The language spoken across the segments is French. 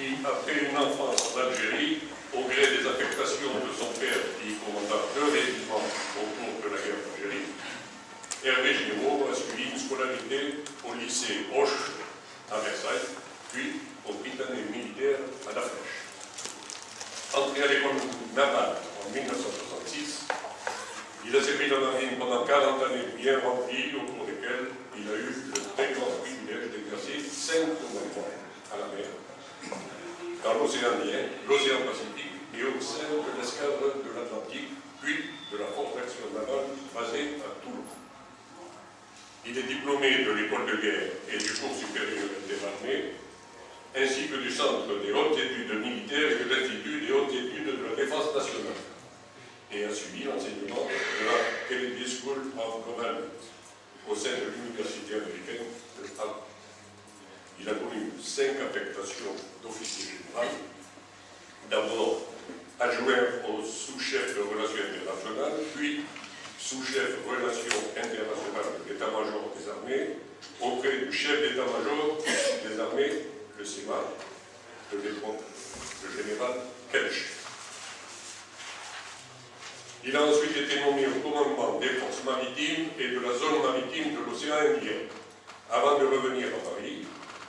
qui, après une enfance en Algérie, au gré des affectations de son père qui commanda 2 régiments au cours de la guerre d'Algérie, Hervé Giraud a suivi une scolarité au lycée Hoche à Versailles, puis au Britannique militaire à La Flèche. Entré à l'école navale en 1966, il a servi la marine pendant 40 années bien remplies, au cours desquelles il a eu le très grand privilège d'exercer 5 commandements à la mer, dans l'océan Indien, l'océan Pacifique et au sein de l'escadre de l'Atlantique, puis de la force d'action navale basée à Toulon. Il est diplômé de l'école de guerre et du cours supérieur des armées, ainsi que du Centre des hautes études militaires et de l'Institut des hautes études de la défense nationale, et a suivi l'enseignement de la Kennedy School of Government au sein de l'Université américaine de Harvard. Il a connu 5 affectations d'officier général, d'abord adjoint au sous-chef de relations internationales, puis sous-chef relations internationales de l'état-major des armées, auprès du chef d'état-major des armées, le CEMA, le général Kelch. Il a ensuite été nommé au commandement des forces maritimes et de la zone maritime de l'océan Indien, avant de revenir à Paris,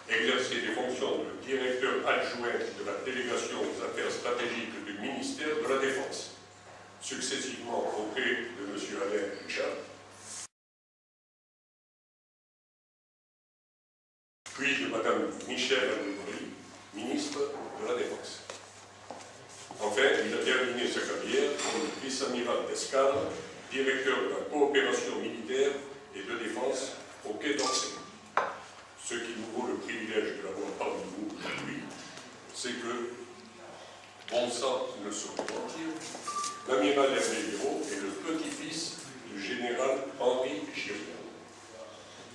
exercer les fonctions de directeur adjoint de la délégation aux affaires stratégiques du ministère de la Défense, successivement auprès de M. Alain Richard, puis de Mme Michèle Alliot, ministre de la Défense. Enfin, il a terminé sa carrière comme vice-amiral d'escadre, directeur de la coopération militaire et de défense au Quai d'Orsay. Ce qui nous vaut le privilège de l'avoir parmi nous aujourd'hui, c'est que, bon sang ne saurait mentir, l'amiral Hervé Giraud est le petit-fils du général Henri Giraud,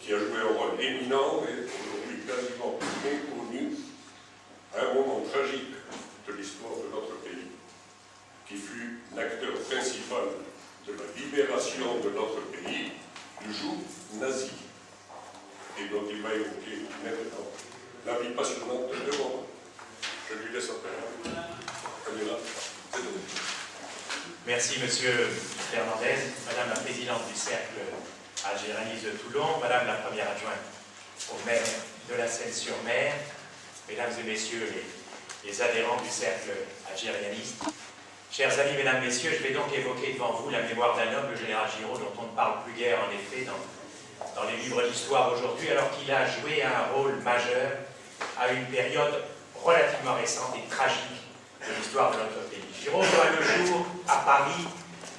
qui a joué un rôle éminent et aujourd'hui quasiment méconnu à un moment tragique de l'histoire de notre pays, qui fut l'acteur principal de la libération de notre pays du joug nazi, et dont il va évoquer maintenant la vie passionnante de l'Europe. Je lui laisse après. Caméra, c'est tout. Merci, Monsieur Fernandez, Madame la Présidente du Cercle algérianiste de Toulon, Madame la Première Adjointe au maire de la Seine-sur-Mer, Mesdames et Messieurs les adhérents du Cercle algérianiste. Chers amis, Mesdames, Messieurs, je vais donc évoquer devant vous la mémoire d'un homme, le général Giraud, dont on ne parle plus guère en effet dans les livres d'histoire aujourd'hui, alors qu'il a joué un rôle majeur à une période relativement récente et tragique de l'histoire de notre pays. Giraud voit le jour à Paris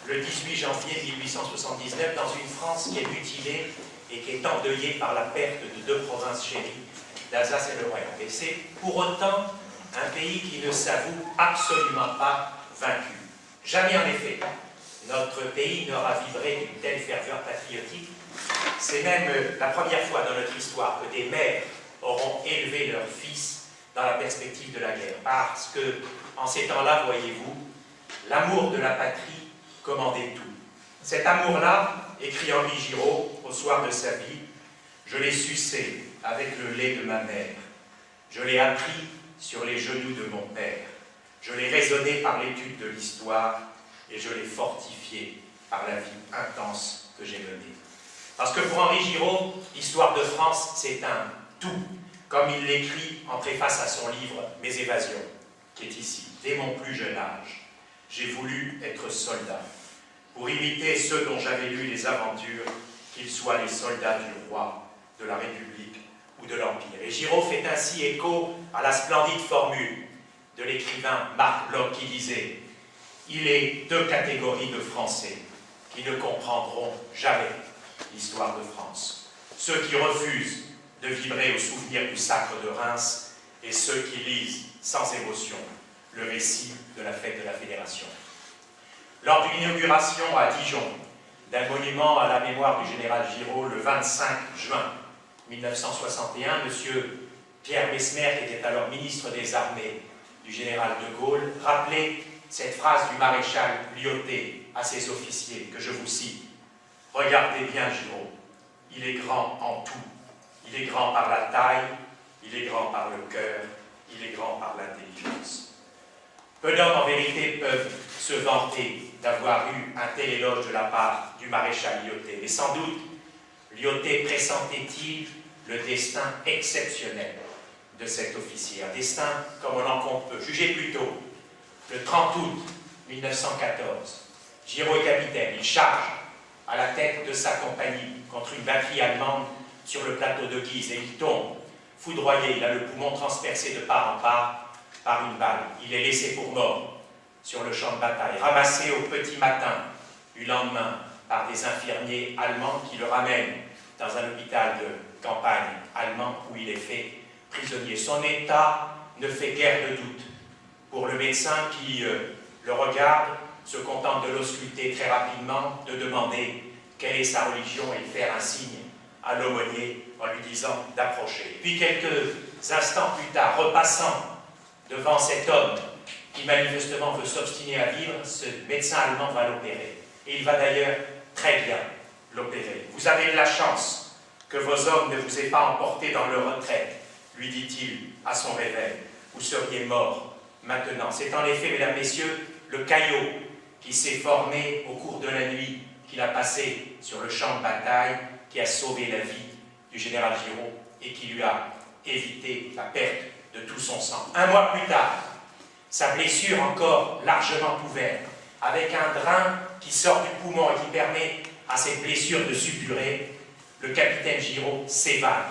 le 18 janvier 1879 dans une France qui est mutilée et qui est endeuillée par la perte de 2 provinces chéries, d'Alsace et le Royaume. Et c'est pour autant un pays qui ne s'avoue absolument pas vaincu. Jamais en effet, notre pays n'aura vibré d'une telle ferveur patriotique. C'est même la première fois dans notre histoire que des mères auront élevé leurs fils dans la perspective de la guerre. Parce que, en ces temps-là, voyez-vous, l'amour de la patrie commandait tout. Cet amour-là, écrit Henri Giraud au soir de sa vie, je l'ai sucé avec le lait de ma mère. Je l'ai appris sur les genoux de mon père. Je l'ai raisonné par l'étude de l'histoire et je l'ai fortifié par la vie intense que j'ai menée. Parce que pour Henri Giraud, l'histoire de France, c'est un tout, comme il l'écrit en préface à son livre « Mes évasions », qui est ici. Dès mon plus jeune âge, j'ai voulu être soldat, pour imiter ceux dont j'avais lu les aventures, qu'ils soient les soldats du roi, de la République ou de l'Empire. Et Giraud fait ainsi écho à la splendide formule de l'écrivain Marc Bloch qui disait « Il est 2 catégories de Français qui ne comprendront jamais l'histoire de France. Ceux qui refusent de vibrer au souvenir du sacre de Reims et ceux qui lisent sans émotion le récit de la fête de la Fédération. » Lors de l'inauguration à Dijon d'un monument à la mémoire du général Giraud le 25 juin 1961, M. Pierre Messmer, qui était alors ministre des Armées du général de Gaulle, rappelait cette phrase du maréchal Lyautey à ses officiers, que je vous cite. « Regardez bien Giraud, il est grand en tout. Il est grand par la taille, il est grand par le cœur, il est grand par l'intelligence. » Peu d'hommes, en vérité, peuvent se vanter d'avoir eu un tel éloge de la part du maréchal Lyautey. Mais sans doute, Lyautey pressentait-il le destin exceptionnel de cet officier. Un destin comme on en compte peu. Jugez plutôt, le 30 août 1914, Giraud est capitaine. Il charge à la tête de sa compagnie contre une batterie allemande sur le plateau de Guise et il tombe, foudroyé. Il a le poumon transpercé de part en part par une balle. Il est laissé pour mort sur le champ de bataille, ramassé au petit matin du lendemain par des infirmiers allemands qui le ramènent dans un hôpital de campagne allemand où il est fait prisonnier. Son état ne fait guère de doute pour le médecin qui le regarde, se contente de l'ausculter très rapidement, de demander quelle est sa religion et de faire un signe à l'aumônier en lui disant d'approcher. Puis quelques instants plus tard, repassant devant cet homme qui manifestement veut s'obstiner à vivre, ce médecin allemand va l'opérer. Et il va d'ailleurs très bien l'opérer. Vous avez de la chance que vos hommes ne vous aient pas emporté dans leur retraite, lui dit-il à son réveil. Vous seriez mort maintenant. C'est en effet, mesdames, messieurs, le caillot qui s'est formé au cours de la nuit qu'il a passé sur le champ de bataille, qui a sauvé la vie du général Giraud et qui lui a évité la perte de tout son sang. Un mois plus tard, sa blessure encore largement ouverte, avec un drain qui sort du poumon et qui permet à cette blessure de suppurer, le capitaine Giraud s'évade.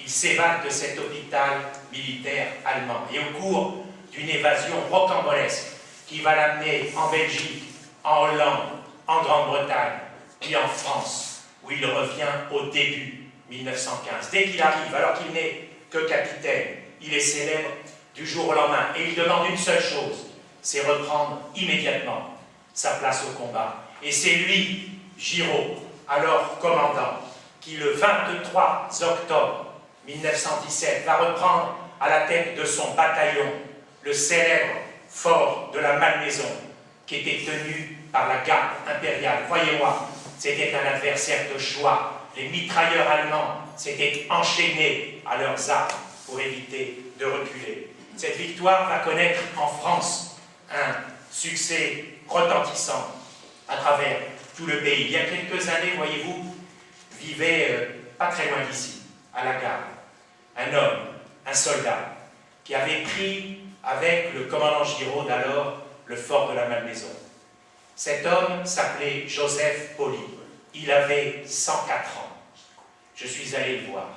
Il s'évade de cet hôpital militaire allemand. Et au cours d'une évasion rocambolesque qui va l'amener en Belgique, en Hollande, en Grande-Bretagne, puis en France, où il revient au début 1915. Dès qu'il arrive, alors qu'il n'est que capitaine, il est célèbre du jour au lendemain. Et il demande une seule chose, c'est reprendre immédiatement sa place au combat. Et c'est lui, Giraud, alors commandant, qui le 23 octobre 1917 va reprendre à la tête de son bataillon le célèbre fort de la Malmaison, qui était tenu par la garde impériale. Croyez-moi, c'était un adversaire de choix. Les mitrailleurs allemands s'étaient enchaînés à leurs armes pour éviter de reculer. Cette victoire va connaître en France un succès retentissant à travers tout le pays. Il y a quelques années, voyez-vous, vivait pas très loin d'ici, à la gare, un homme, un soldat, qui avait pris avec le commandant Giraud d'alors le fort de la Malmaison. Cet homme s'appelait Joseph Pauly. Il avait 104 ans. Je suis allé le voir.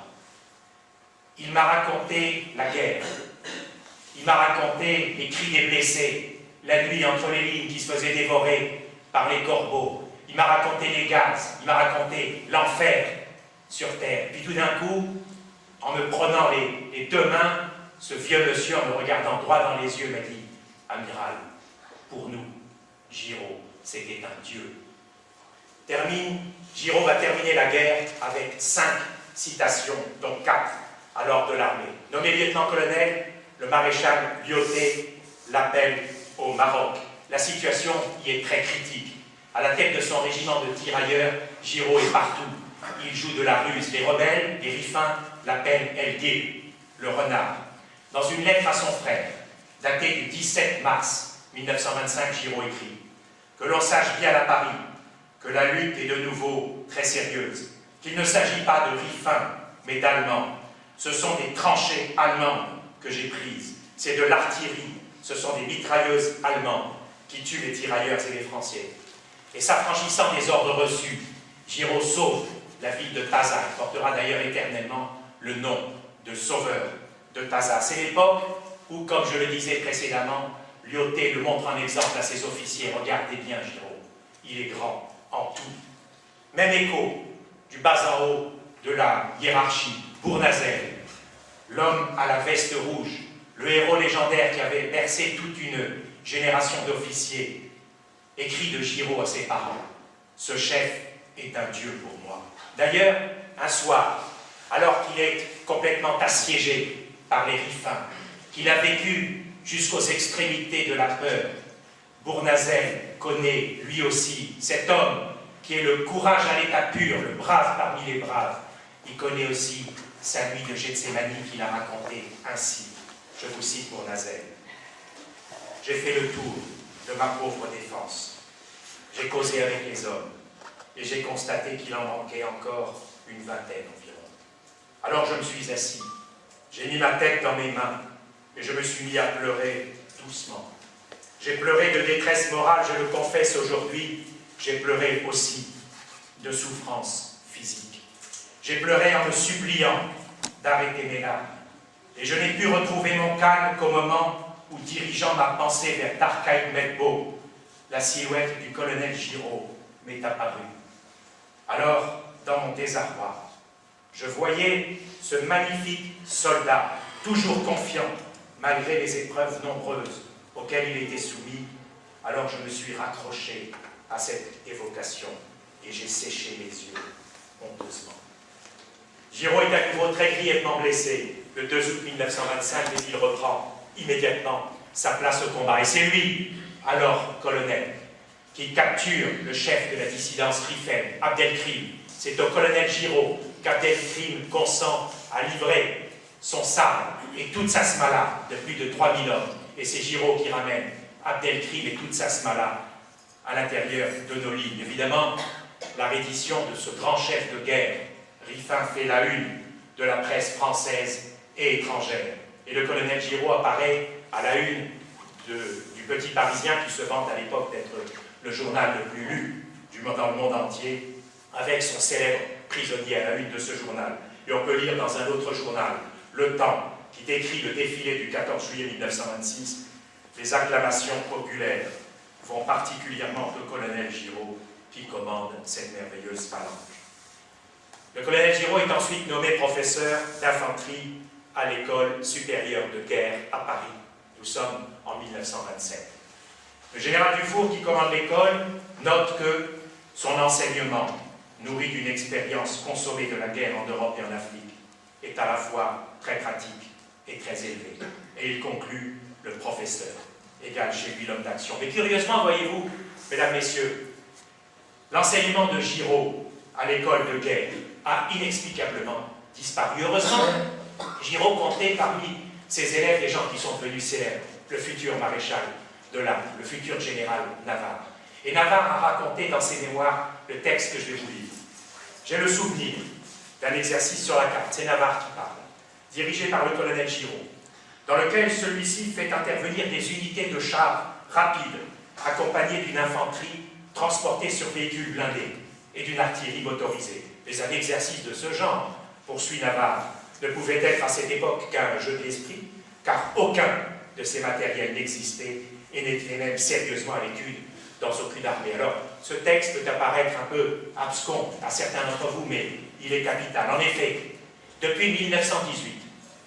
Il m'a raconté la guerre. Il m'a raconté les cris des blessés, la nuit entre les lignes qui se faisaient dévorer par les corbeaux. Il m'a raconté les gaz. Il m'a raconté l'enfer sur terre. Puis tout d'un coup, en me prenant les deux mains, ce vieux monsieur, en me regardant droit dans les yeux, m'a dit « Amiral, pour nous, Giraud, c'était un dieu. » Giraud va terminer la guerre avec 5 citations, dont 4 à l'ordre de l'armée. Nommé lieutenant-colonel, le maréchal Lyautey l'appelle au Maroc. La situation y est très critique. À la tête de son régiment de tirailleurs, Giraud est partout. Il joue de la ruse. Les rebelles, les Riffins, l'appellent El Gué, le renard. Dans une lettre à son frère, datée du 17 mars 1925, Giraud écrit « Que l'on sache bien à Paris que la lutte est de nouveau très sérieuse, qu'il ne s'agit pas de Riffins, mais d'Allemands. Ce sont des tranchées allemandes que j'ai prises. C'est de l'artillerie. Ce sont des mitrailleuses allemandes qui tuent les tirailleurs et les Français. » Et s'affranchissant des ordres reçus, Giraud sauve la ville de Taza. Il portera d'ailleurs éternellement le nom de sauveur de Taza. C'est l'époque où, comme je le disais précédemment, Lyautey le montre en exemple à ses officiers. Regardez bien Giraud, il est grand en tout. Même écho du bas en haut de la hiérarchie, Bournazel, l'homme à la veste rouge, le héros légendaire qui avait bercé toute une génération d'officiers, écrit de Giraud à ses parents « Ce chef est un dieu pour moi ». D'ailleurs, un soir, alors qu'il est complètement assiégé par les Riffins, qu'il a vécu jusqu'aux extrémités de la peur, Bournazel connaît lui aussi cet homme qui est le courage à l'état pur, le brave parmi les braves. Il connaît aussi sa nuit de Gethsémani qu'il a raconté ainsi. Je vous cite Bournazel. J'ai fait le tour de ma pauvre défense. J'ai causé avec les hommes et j'ai constaté qu'il en manquait encore une vingtaine environ. Alors je me suis assis, j'ai mis ma tête dans mes mains et je me suis mis à pleurer doucement. J'ai pleuré de détresse morale, je le confesse aujourd'hui, j'ai pleuré aussi de souffrance physique. J'ai pleuré en me suppliant d'arrêter mes larmes. Et je n'ai pu retrouver mon calme qu'au moment où, dirigeant ma pensée vers Tarkhaï Medbo, la silhouette du colonel Giraud m'est apparue. Alors, dans mon désarroi, je voyais ce magnifique soldat, toujours confiant, malgré les épreuves nombreuses auxquelles il était soumis. Alors je me suis raccroché à cette évocation et j'ai séché les yeux honteusement. Giraud est à nouveau très grièvement blessé le 2 août 1925, mais il reprend immédiatement sa place au combat. Et c'est lui, alors colonel, qui capture le chef de la dissidence Rifaine, Abdelkrim. C'est au colonel Giraud qu'Abdelkrim consent à livrer son sabre et toute sa smala de plus de 3000 hommes. Et c'est Giraud qui ramène Abdelkrim et toute sa smala à l'intérieur de nos lignes. Évidemment, la reddition de ce grand chef de guerre, Rifain, fait la une de la presse française et étrangère. Et le colonel Giraud apparaît à la une du Petit Parisien, qui se vante à l'époque d'être le journal le plus lu dans le monde entier, avec son célèbre prisonnier à la une de ce journal. Et on peut lire dans un autre journal, Le Temps, qui décrit le défilé du 14 juillet 1926, les acclamations populaires vont particulièrement au colonel Giraud, qui commande cette merveilleuse phalange. Le colonel Giraud est ensuite nommé professeur d'infanterie à l'école supérieure de guerre à Paris. Nous sommes en 1927. Le général Dufour, qui commande l'école, note que son enseignement, nourri d'une expérience consommée de la guerre en Europe et en Afrique, est à la fois très pratique et très élevé. Et il conclut le professeur, égale chez lui l'homme d'action. Mais curieusement, voyez-vous, mesdames, messieurs, l'enseignement de Giraud à l'école de guerre a inexplicablement disparu. Heureusement, Giraud comptait parmi ses élèves des gens qui sont devenus célèbres, le futur maréchal de l'Arme, le futur général Navarre. Et Navarre a raconté dans ses mémoires le texte que je vais vous lire. J'ai le souvenir d'un exercice sur la carte, c'est Navarre qui parle, dirigé par le colonel Giraud, dans lequel celui-ci fait intervenir des unités de chars rapides, accompagnées d'une infanterie transportée sur véhicules blindés et d'une artillerie motorisée. Mais un exercice de ce genre, poursuit Navarre, ne pouvait être à cette époque qu'un jeu d'esprit, car aucun de ces matériels n'existait et n'était même sérieusement à l'étude dans aucune armée. Alors, ce texte peut apparaître un peu abscon à certains d'entre vous, mais il est capital. En effet, depuis 1918,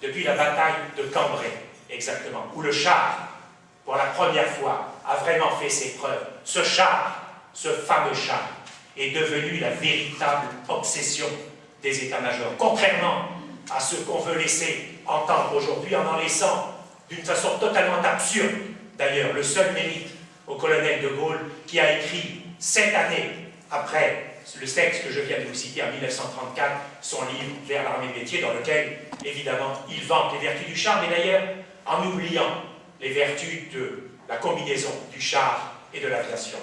depuis la bataille de Cambrai, exactement, où le char, pour la première fois, a vraiment fait ses preuves, ce char, ce fameux char, est devenu la véritable obsession des états-majors. Contrairement à ce qu'on veut laisser entendre aujourd'hui, en laissant d'une façon totalement absurde, d'ailleurs, le seul mérite au colonel de Gaulle, qui a écrit 7 années après le texte que je viens de vous citer, en 1934, son livre « Vers l'armée métier », dans lequel, évidemment, il vante les vertus du char, mais d'ailleurs, en oubliant les vertus de la combinaison du char et de l'aviation.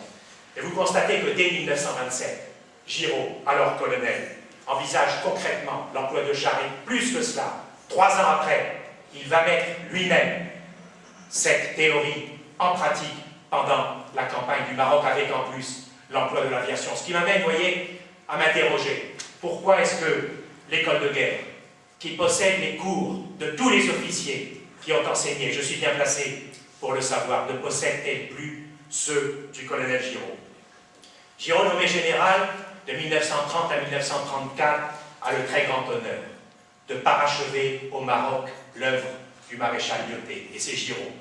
Et vous constatez que dès 1927, Giraud, alors colonel, envisage concrètement l'emploi de chars, et plus que cela, 3 ans après, il va mettre lui-même cette théorie en pratique pendant la campagne du Maroc, avec en plus l'emploi de l'aviation. Ce qui m'amène, vous voyez, à m'interroger. Pourquoi est-ce que l'école de guerre, qui possède les cours de tous les officiers qui ont enseigné, je suis bien placé pour le savoir, ne possède-t-elle plus ceux du colonel Giraud? Giraud, nommé général de 1930 à 1934, a le très grand honneur de parachever au Maroc l'œuvre du maréchal Lyoté. Et c'est Giraud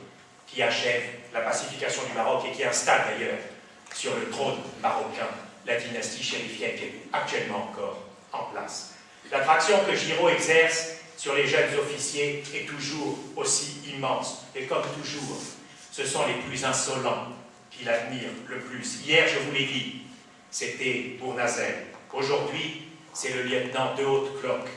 qui achève la pacification du Maroc et qui installe d'ailleurs sur le trône marocain la dynastie chérifienne qui est actuellement encore en place. L'attraction que Giraud exerce sur les jeunes officiers est toujours aussi immense. Et comme toujours, ce sont les plus insolents qui l'admirent le plus. Hier, je vous l'ai dit, c'était Bournazel. Aujourd'hui, c'est le lieutenant de Haute-Cloque,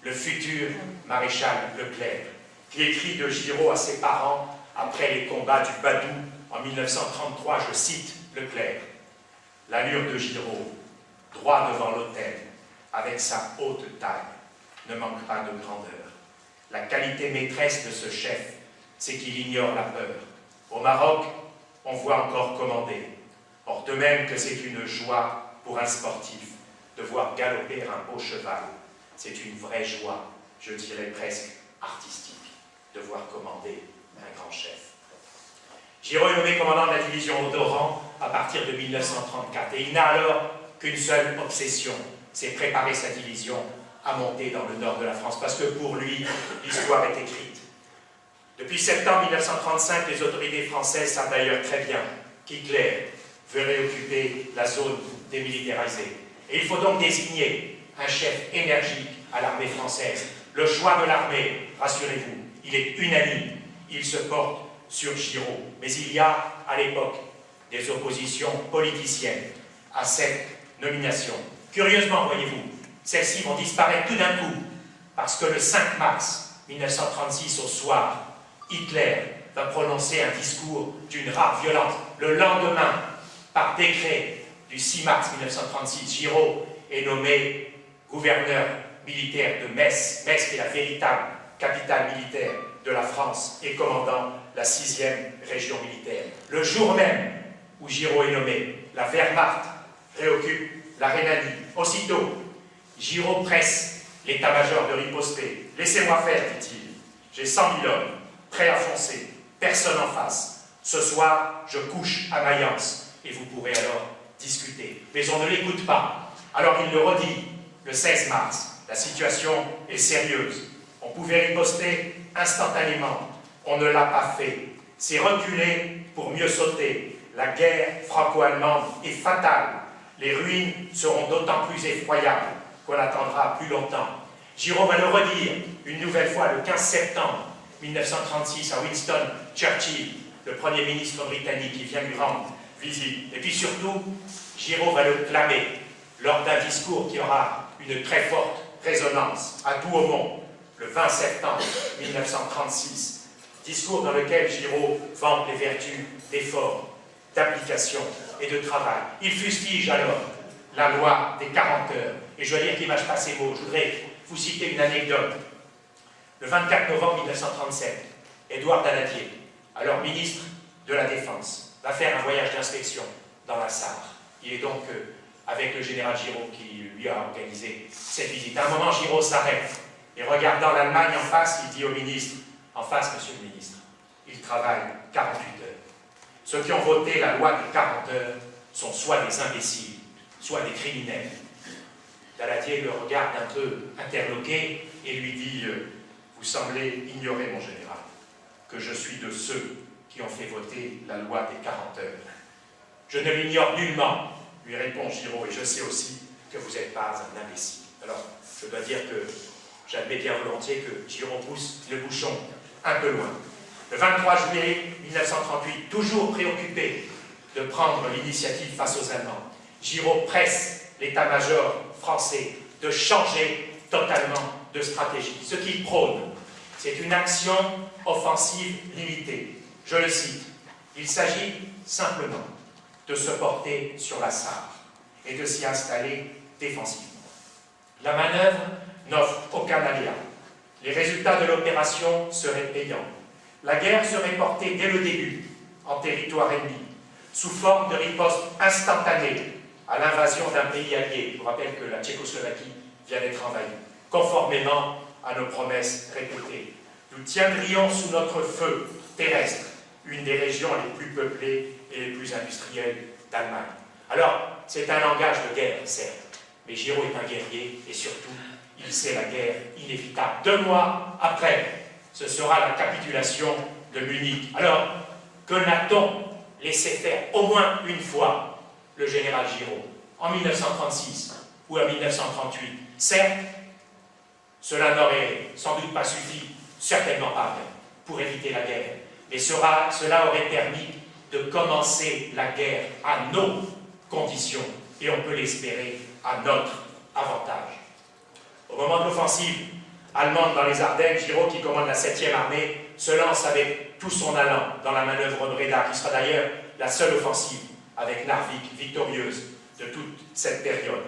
le futur maréchal Leclerc, qui écrit de Giraud à ses parents après les combats du Badou en 1933, je cite Leclerc, « L'allure de Giraud, droit devant l'autel, avec sa haute taille, ne manque pas de grandeur. La qualité maîtresse de ce chef, c'est qu'il ignore la peur. Au Maroc, on voit encore commander. Or, de même que c'est une joie pour un sportif de voir galoper un beau cheval, c'est une vraie joie, je dirais presque artistique, de voir commander un grand chef. » Giraud est nommé commandant de la division Odoran à partir de 1934 et il n'a alors qu'une seule obsession, c'est préparer sa division à monter dans le nord de la France, parce que pour lui, l'histoire est écrite. Depuis septembre 1935, les autorités françaises savent d'ailleurs très bien qu'Hitler veut réoccuper la zone démilitarisée. Et il faut donc désigner un chef énergique à l'armée française. Le choix de l'armée, rassurez-vous, il est unanime, il se porte sur Giraud. Mais il y a, à l'époque, des oppositions politiciennes à cette nomination. Curieusement, voyez-vous, celles-ci vont disparaître tout d'un coup, parce que le 5 mars 1936, au soir, Hitler va prononcer un discours d'une rare violence. Le lendemain, par décret du 6 mars 1936, Giraud est nommé gouverneur militaire de Metz. Metz qui est la véritable capitale militaire de la France et commandant la 6e région militaire. Le jour même où Giraud est nommé, la Wehrmacht préoccupe la Rhénanie. Aussitôt, Giraud presse l'état-major de riposter. « Laissez-moi faire, dit-il. J'ai 100 000 hommes, prêts à foncer, personne en face. Ce soir, je couche à Mayence et vous pourrez alors discuter. » Mais on ne l'écoute pas. Alors il le redit le 16 mars. La situation est sérieuse. On pouvait riposter instantanément. On ne l'a pas fait. C'est reculer pour mieux sauter. La guerre franco-allemande est fatale. Les ruines seront d'autant plus effroyables qu'on attendra plus longtemps. Giraud va le redire une nouvelle fois le 15 septembre 1936 à Winston Churchill, le Premier ministre britannique qui vient lui rendre visite. Et puis surtout, Giraud va le clamer lors d'un discours qui aura une très forte résonance à Douaumont, le 20 septembre 1936. Discours dans lequel Giraud vante les vertus d'effort, d'application et de travail. Il fustige alors la loi des 40 heures. Et je dois dire qu'il ne mâche pas ses mots. Je voudrais vous citer une anecdote. Le 24 novembre 1937, Édouard Daladier, alors ministre de la Défense, va faire un voyage d'inspection dans la Sarre. Il est donc avec le général Giraud qui lui a organisé cette visite. À un moment, Giraud s'arrête et regardant l'Allemagne en face, il dit au ministre, en face, monsieur le ministre, il travaille 48 heures. Ceux qui ont voté la loi des 40 heures sont soit des imbéciles, soit des criminels. Daladier le regarde un peu interloqué et lui dit « Vous semblez ignorer, mon général, que je suis de ceux qui ont fait voter la loi des 40 heures. » « Je ne l'ignore nullement, lui répond Giraud, et je sais aussi que vous n'êtes pas un imbécile. » Alors, je dois dire que j'admets bien volontiers que Giraud pousse le bouchon un peu loin. Le 23 juillet 1938, toujours préoccupé de prendre l'initiative face aux Allemands, Giraud presse l'état-major français de changer totalement de stratégie. Ce qu'il prône, c'est une action offensive limitée. Je le cite, « Il s'agit simplement de se porter sur la Sarre et de s'y installer défensivement. La manœuvre n'offre aucun aléa. Les résultats de l'opération seraient payants. La guerre serait portée dès le début en territoire ennemi, sous forme de riposte instantanée à l'invasion d'un pays allié. Je vous rappelle que la Tchécoslovaquie vient d'être envahie, conformément à nos promesses répétées. Nous tiendrions sous notre feu terrestre une des régions les plus peuplées et les plus industrielles d'Allemagne. Alors, c'est un langage de guerre, certes, mais Giraud est un guerrier et surtout, il sait la guerre inévitable. 2 mois après, ce sera la capitulation de Munich. Alors, que n'a-t-on laissé faire au moins une fois le général Giraud, en 1936 ou en 1938? Certes, cela n'aurait sans doute pas suffi, certainement pas, pour éviter la guerre, mais cela aurait permis de commencer la guerre à nos conditions, et on peut l'espérer à notre avantage. Au moment de l'offensive allemande dans les Ardennes, Giraud, qui commande la 7e armée, se lance avec tout son allant dans la manœuvre Breda, qui sera d'ailleurs la seule offensive avec Narvik victorieuse de toute cette période.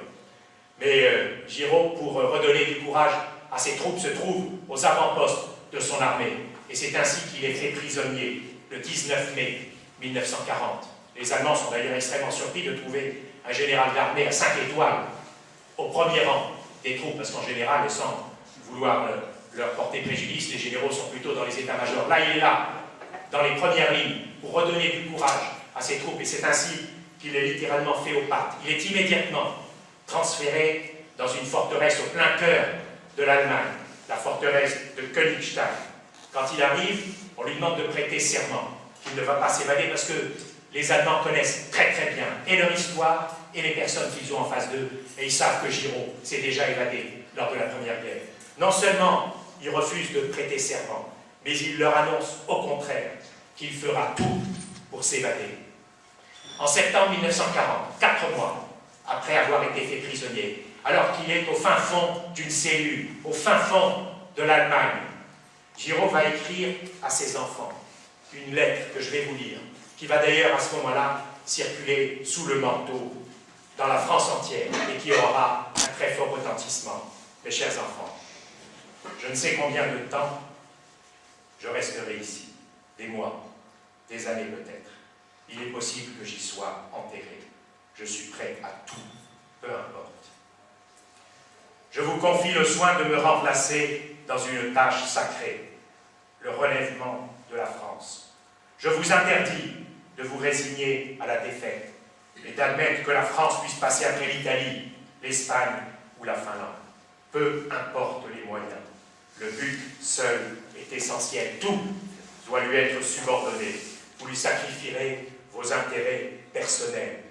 Mais Giraud, pour redonner du courage à ses troupes, se trouve aux avant-postes de son armée. Et c'est ainsi qu'il est fait prisonnier le 19 mai 1940. Les Allemands sont d'ailleurs extrêmement surpris de trouver un général d'armée à 5 étoiles au premier rang des troupes, parce qu'en général, sans vouloir leur porter préjudice, les généraux sont plutôt dans les états-majors. Là, il est là, dans les premières lignes, pour redonner du courage à ses troupes, et c'est ainsi qu'il est littéralement fait aux pattes. Il est immédiatement transféré dans une forteresse au plein cœur de l'Allemagne, la forteresse de Königstein. Quand il arrive, on lui demande de prêter serment, qu'il ne va pas s'évader, parce que les Allemands connaissent très très bien et leur histoire et les personnes qu'ils ont en face d'eux, et ils savent que Giraud s'est déjà évadé lors de la Première Guerre. Non seulement il refuse de prêter serment, mais il leur annonce au contraire qu'il fera tout pour s'évader. En septembre 1940, 4 mois après avoir été fait prisonnier, alors qu'il est au fin fond d'une cellule, au fin fond de l'Allemagne, Giraud va écrire à ses enfants une lettre que je vais vous lire, qui va d'ailleurs à ce moment-là circuler sous le manteau dans la France entière et qui aura un très fort retentissement. Mes chers enfants, je ne sais combien de temps je resterai ici, des mois, des années peut-être. Il est possible que j'y sois enterré. Je suis prêt à tout, peu importe. Je vous confie le soin de me remplacer dans une tâche sacrée, le relèvement de la France. Je vous interdis de vous résigner à la défaite et d'admettre que la France puisse passer après l'Italie, l'Espagne ou la Finlande. Peu importe les moyens. Le but seul est essentiel. Tout doit lui être subordonné. Vous lui sacrifierez vos intérêts personnels,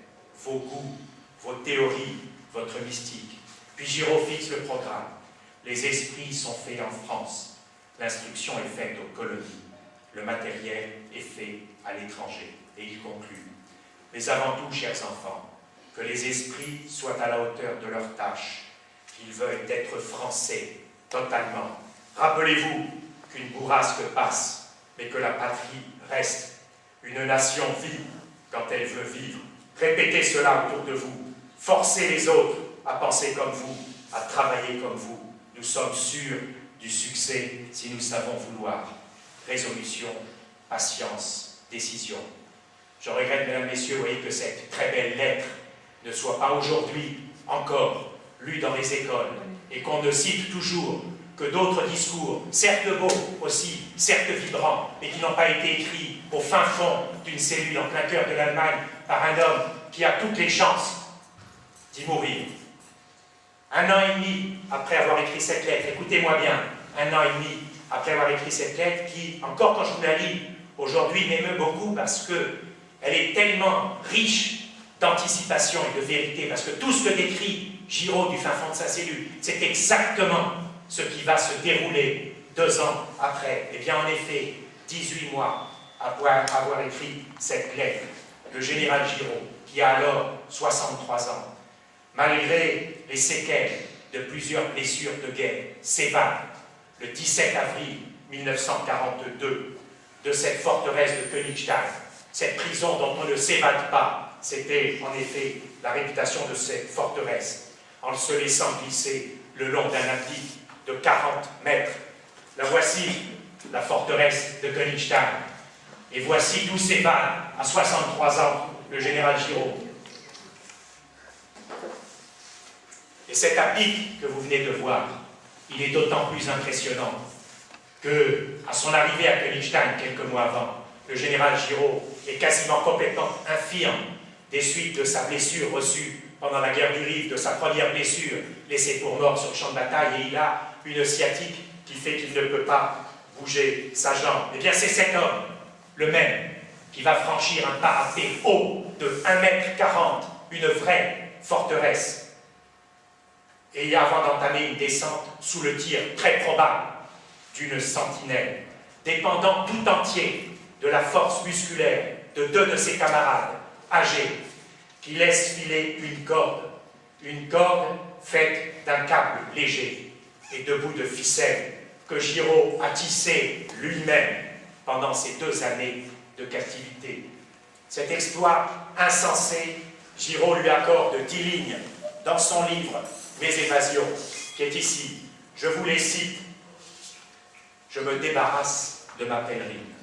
vos goûts, vos théories, votre mystique. Puis Giraud fixe le programme. Les esprits sont faits en France. L'instruction est faite aux colonies. Le matériel est fait à l'étranger. Et il conclut. Mais avant tout, chers enfants, que les esprits soient à la hauteur de leur tâche, qu'ils veuillent être français, totalement. Rappelez-vous qu'une bourrasque passe, mais que la patrie reste. Une nation vit quand elle veut vivre. Répétez cela autour de vous. Forcez les autres à penser comme vous, à travailler comme vous. Nous sommes sûrs du succès si nous savons vouloir. Résolution, patience, décision. Je regrette, mesdames, messieurs, vous voyez, que cette très belle lettre ne soit pas aujourd'hui encore lue dans les écoles et qu'on ne cite toujours que d'autres discours, certes beaux aussi, certes vibrants, mais qui n'ont pas été écrits au fin fond d'une cellule en plein cœur de l'Allemagne par un homme qui a toutes les chances d'y mourir. 1 an et demi après avoir écrit cette lettre, écoutez-moi bien, 1 an et demi après avoir écrit cette lettre qui, encore quand je vous la lis aujourd'hui, m'émeut beaucoup parce qu'elle est tellement riche d'anticipation et de vérité, parce que tout ce que décrit Giraud du fin fond de sa cellule, c'est exactement ce qui va se dérouler 2 ans après. Eh bien, en effet, 18 mois après avoir écrit cette lettre, le général Giraud, qui a alors 63 ans, malgré les séquelles de plusieurs blessures de guerre, s'évade le 17 avril 1942 de cette forteresse de Königstein, cette prison dont on ne s'évade pas. C'était en effet la réputation de cette forteresse, en se laissant glisser le long d'un applique de 40 mètres. La voici, la forteresse de Königstein. Et voici d'où s'évade, à 63 ans, le général Giraud. Et cet applique que vous venez de voir, il est d'autant plus impressionnant que, à son arrivée à Königstein quelques mois avant, le général Giraud est quasiment complètement infirme des suites de sa blessure reçue pendant la guerre du Rif, de sa première blessure laissée pour mort sur le champ de bataille, et il a une sciatique qui fait qu'il ne peut pas bouger sa jambe. Eh bien, c'est cet homme, le même, qui va franchir un parapet haut de 1,40 m, une vraie forteresse. Et avant d'entamer une descente sous le tir très probable d'une sentinelle, dépendant tout entier de la force musculaire de 2 de ses camarades, âgés, qui laissent filer une corde faite d'un câble léger et de bouts de ficelle que Giraud a tissé lui-même pendant ces 2 années de captivité. Cet exploit insensé, Giraud lui accorde 10 lignes dans son livre « Mes évasions », qui est ici. Je vous les cite. « Je me débarrasse de ma pèlerine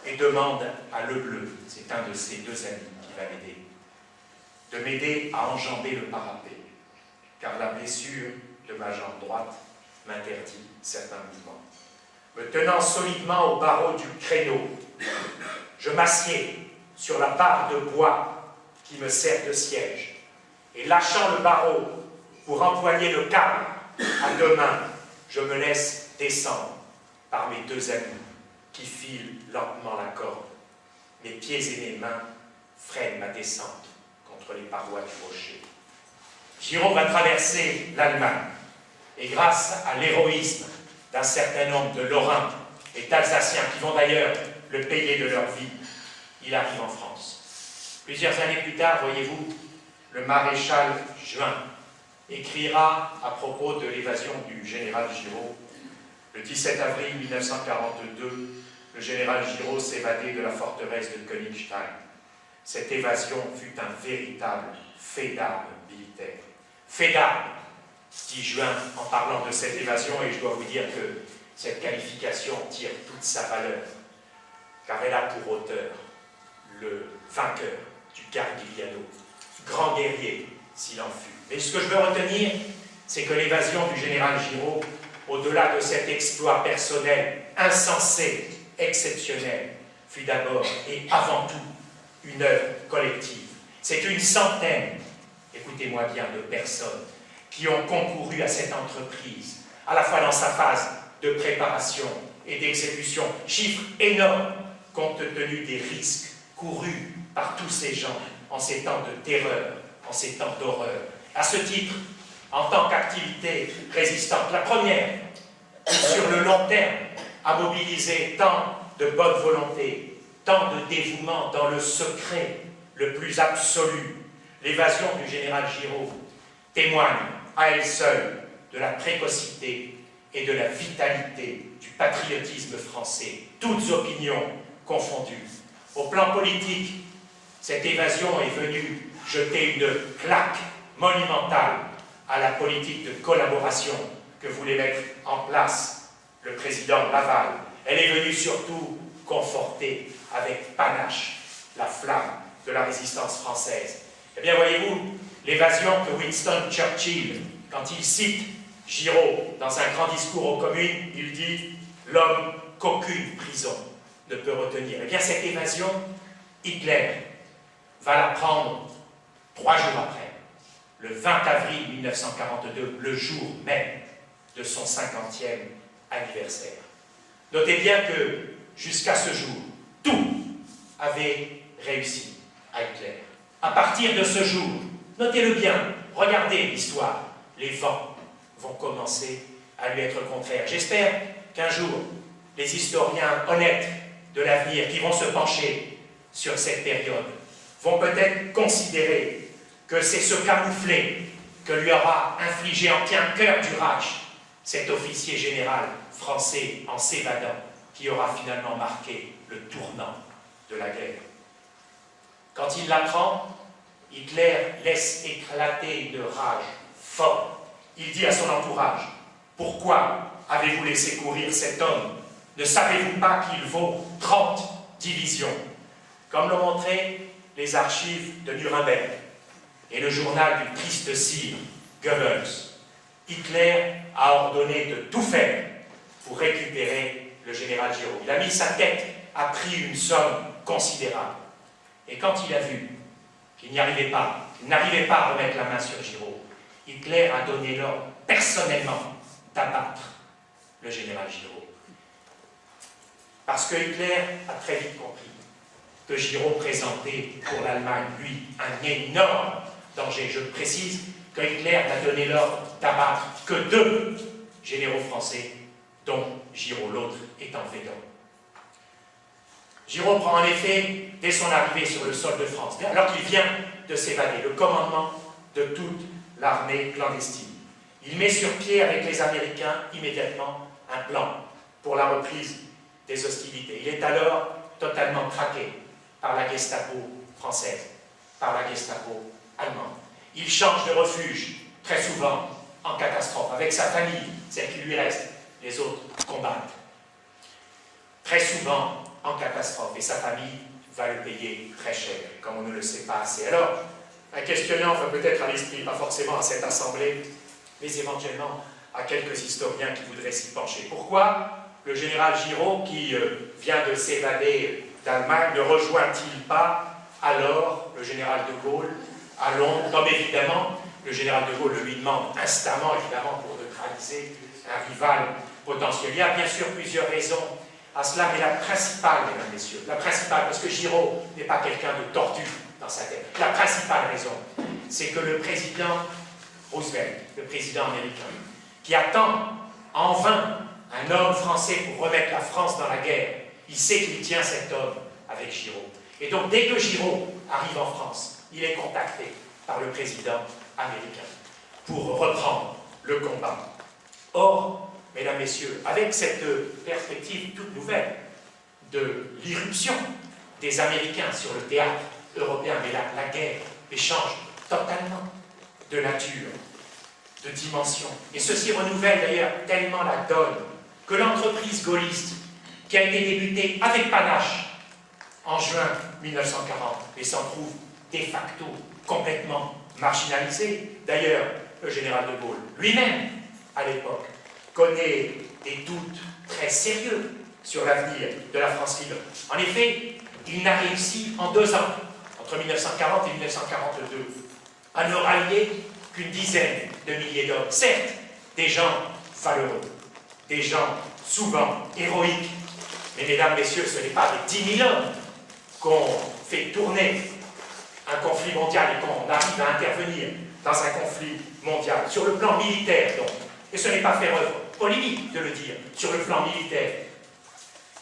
et demande à Lebleu, c'est un de ses 2 amis qui va m'aider, de m'aider à enjamber le parapet, car la blessure de ma jambe droite m'interdit certains mouvements. Me tenant solidement au barreau du créneau, je m'assieds sur la barre de bois qui me sert de siège, et lâchant le barreau pour empoigner le câble à 2 mains, je me laisse descendre par mes 2 amis qui filent lentement la corde. Mes pieds et mes mains freinent ma descente contre les parois du rocher. Giraud va traverser l'Allemagne, et grâce à l'héroïsme d'un certain nombre de Lorrains et d'Alsaciens, qui vont d'ailleurs le payer de leur vie, il arrive en France. Plusieurs années plus tard, voyez-vous, le maréchal Juin écrira à propos de l'évasion du général Giraud. Le 17 avril 1942, le général Giraud s'évadait de la forteresse de Königstein. Cette évasion fut un véritable fait d'armes militaire. Fait d'armes, dit Juin en parlant de cette évasion, et je dois vous dire que cette qualification tire toute sa valeur, car elle a pour auteur le vainqueur du Garigliano, grand guerrier s'il en fut. Mais ce que je veux retenir, c'est que l'évasion du général Giraud, au-delà de cet exploit personnel insensé, exceptionnel, fut d'abord et avant tout une œuvre collective. C'est une centaine, écoutez-moi bien, de personnes qui ont concouru à cette entreprise, à la fois dans sa phase de préparation et d'exécution. Chiffre énorme compte tenu des risques courus par tous ces gens en ces temps de terreur, en ces temps d'horreur. À ce titre, en tant qu'activité résistante, la première, sur le long terme, a mobilisé tant de bonne volonté, tant de dévouement dans le secret le plus absolu. L'évasion du général Giraud témoigne à elle seule de la précocité et de la vitalité du patriotisme français, toutes opinions confondues. Au plan politique, cette évasion est venue jeter une claque monumentale à la politique de collaboration que voulait mettre en place le président Laval. Elle est venue surtout conforter avec panache la flamme de la résistance française. Eh bien, voyez-vous, l'évasion que Winston Churchill, quand il cite Giraud dans un grand discours aux communes, il dit « l'homme qu'aucune prison ne peut retenir ». Eh bien, cette évasion, Hitler va la prendre 3 jours après, le 20 avril 1942, le jour même de son 50e anniversaire. Notez bien que, jusqu'à ce jour, tout avait réussi à Hitler. À partir de ce jour, notez-le bien, regardez l'histoire, les vents vont commencer à lui être contraires. J'espère qu'un jour, les historiens honnêtes de l'avenir qui vont se pencher sur cette période vont peut-être considérer que c'est ce camouflet que lui aura infligé en plein cœur du Reich cet officier général français en s'évadant qui aura finalement marqué le tournant de la guerre. Quand il l'apprend, Hitler laisse éclater de rage forte. Il dit à son entourage « Pourquoi avez-vous laissé courir cet homme? Ne savez-vous pas qu'il vaut 30 divisions ?» Comme l'ont montré les archives de Nuremberg et le journal du triste sire Goebbels, Hitler a ordonné de tout faire pour récupérer le général Giraud. Il a mis sa tête à prix une somme considérable. Et quand il a vu qu'il n'y arrivait pas, qu'il n'arrivait pas à remettre la main sur Giraud, Hitler a donné l'ordre personnellement d'abattre le général Giraud. Parce que Hitler a très vite compris que Giraud présentait pour l'Allemagne, lui, un énorme danger. Je précise que Hitler n'a donné l'ordre d'abattre que 2 généraux français, dont Giraud, l'autre étant Védon. Giraud prend en effet, dès son arrivée sur le sol de France, alors qu'il vient de s'évader, le commandement de toute l'armée clandestine. Il met sur pied avec les Américains immédiatement un plan pour la reprise des hostilités. Il est alors totalement traqué par la Gestapo française, par la Gestapo allemande. Il change de refuge, très souvent en catastrophe, avec sa famille, celle qui lui reste, les autres combattent. Très souvent en catastrophe, et sa famille va le payer très cher, comme on ne le sait pas assez. Alors, un questionnant va peut-être à l'esprit, pas forcément à cette assemblée, mais éventuellement à quelques historiens qui voudraient s'y pencher. Pourquoi le général Giraud, qui vient de s'évader d'Allemagne, ne rejoint-il pas alors le général de Gaulle à Londres, comme évidemment le général de Gaulle le lui demande instamment, évidemment, pour neutraliser un rival potentiel. Il y a bien sûr plusieurs raisons à cela, mais la principale, mesdames, messieurs, la principale, parce que Giraud n'est pas quelqu'un de tortu dans sa tête, la principale raison, c'est que le président Roosevelt, le président américain, qui attend en vain un homme français pour remettre la France dans la guerre, il sait qu'il tient cet homme avec Giraud. Et donc, dès que Giraud arrive en France, il est contacté par le président américain pour reprendre le combat. Or, mesdames, messieurs, avec cette perspective toute nouvelle de l'irruption des Américains sur le théâtre européen, mais la guerre change totalement de nature, de dimension. Et ceci renouvelle d'ailleurs tellement la donne que l'entreprise gaulliste, qui a été débutée avec panache en juin 1940, et s'en trouve de facto complètement marginalisée. D'ailleurs, le général de Gaulle lui-même, à l'époque, connaît des doutes très sérieux sur l'avenir de la France libre. En effet, il n'a réussi en 2 ans, entre 1940 et 1942, à ne rallier qu'une dizaine de milliers d'hommes. Certes, des gens valeureux, des gens souvent héroïques, mais mesdames, messieurs, ce n'est pas des 10 000 hommes qu'on fait tourner un conflit mondial et qu'on arrive à intervenir dans un conflit mondial, sur le plan militaire donc. Et ce n'est pas faire œuvre polémique de le dire, sur le plan militaire.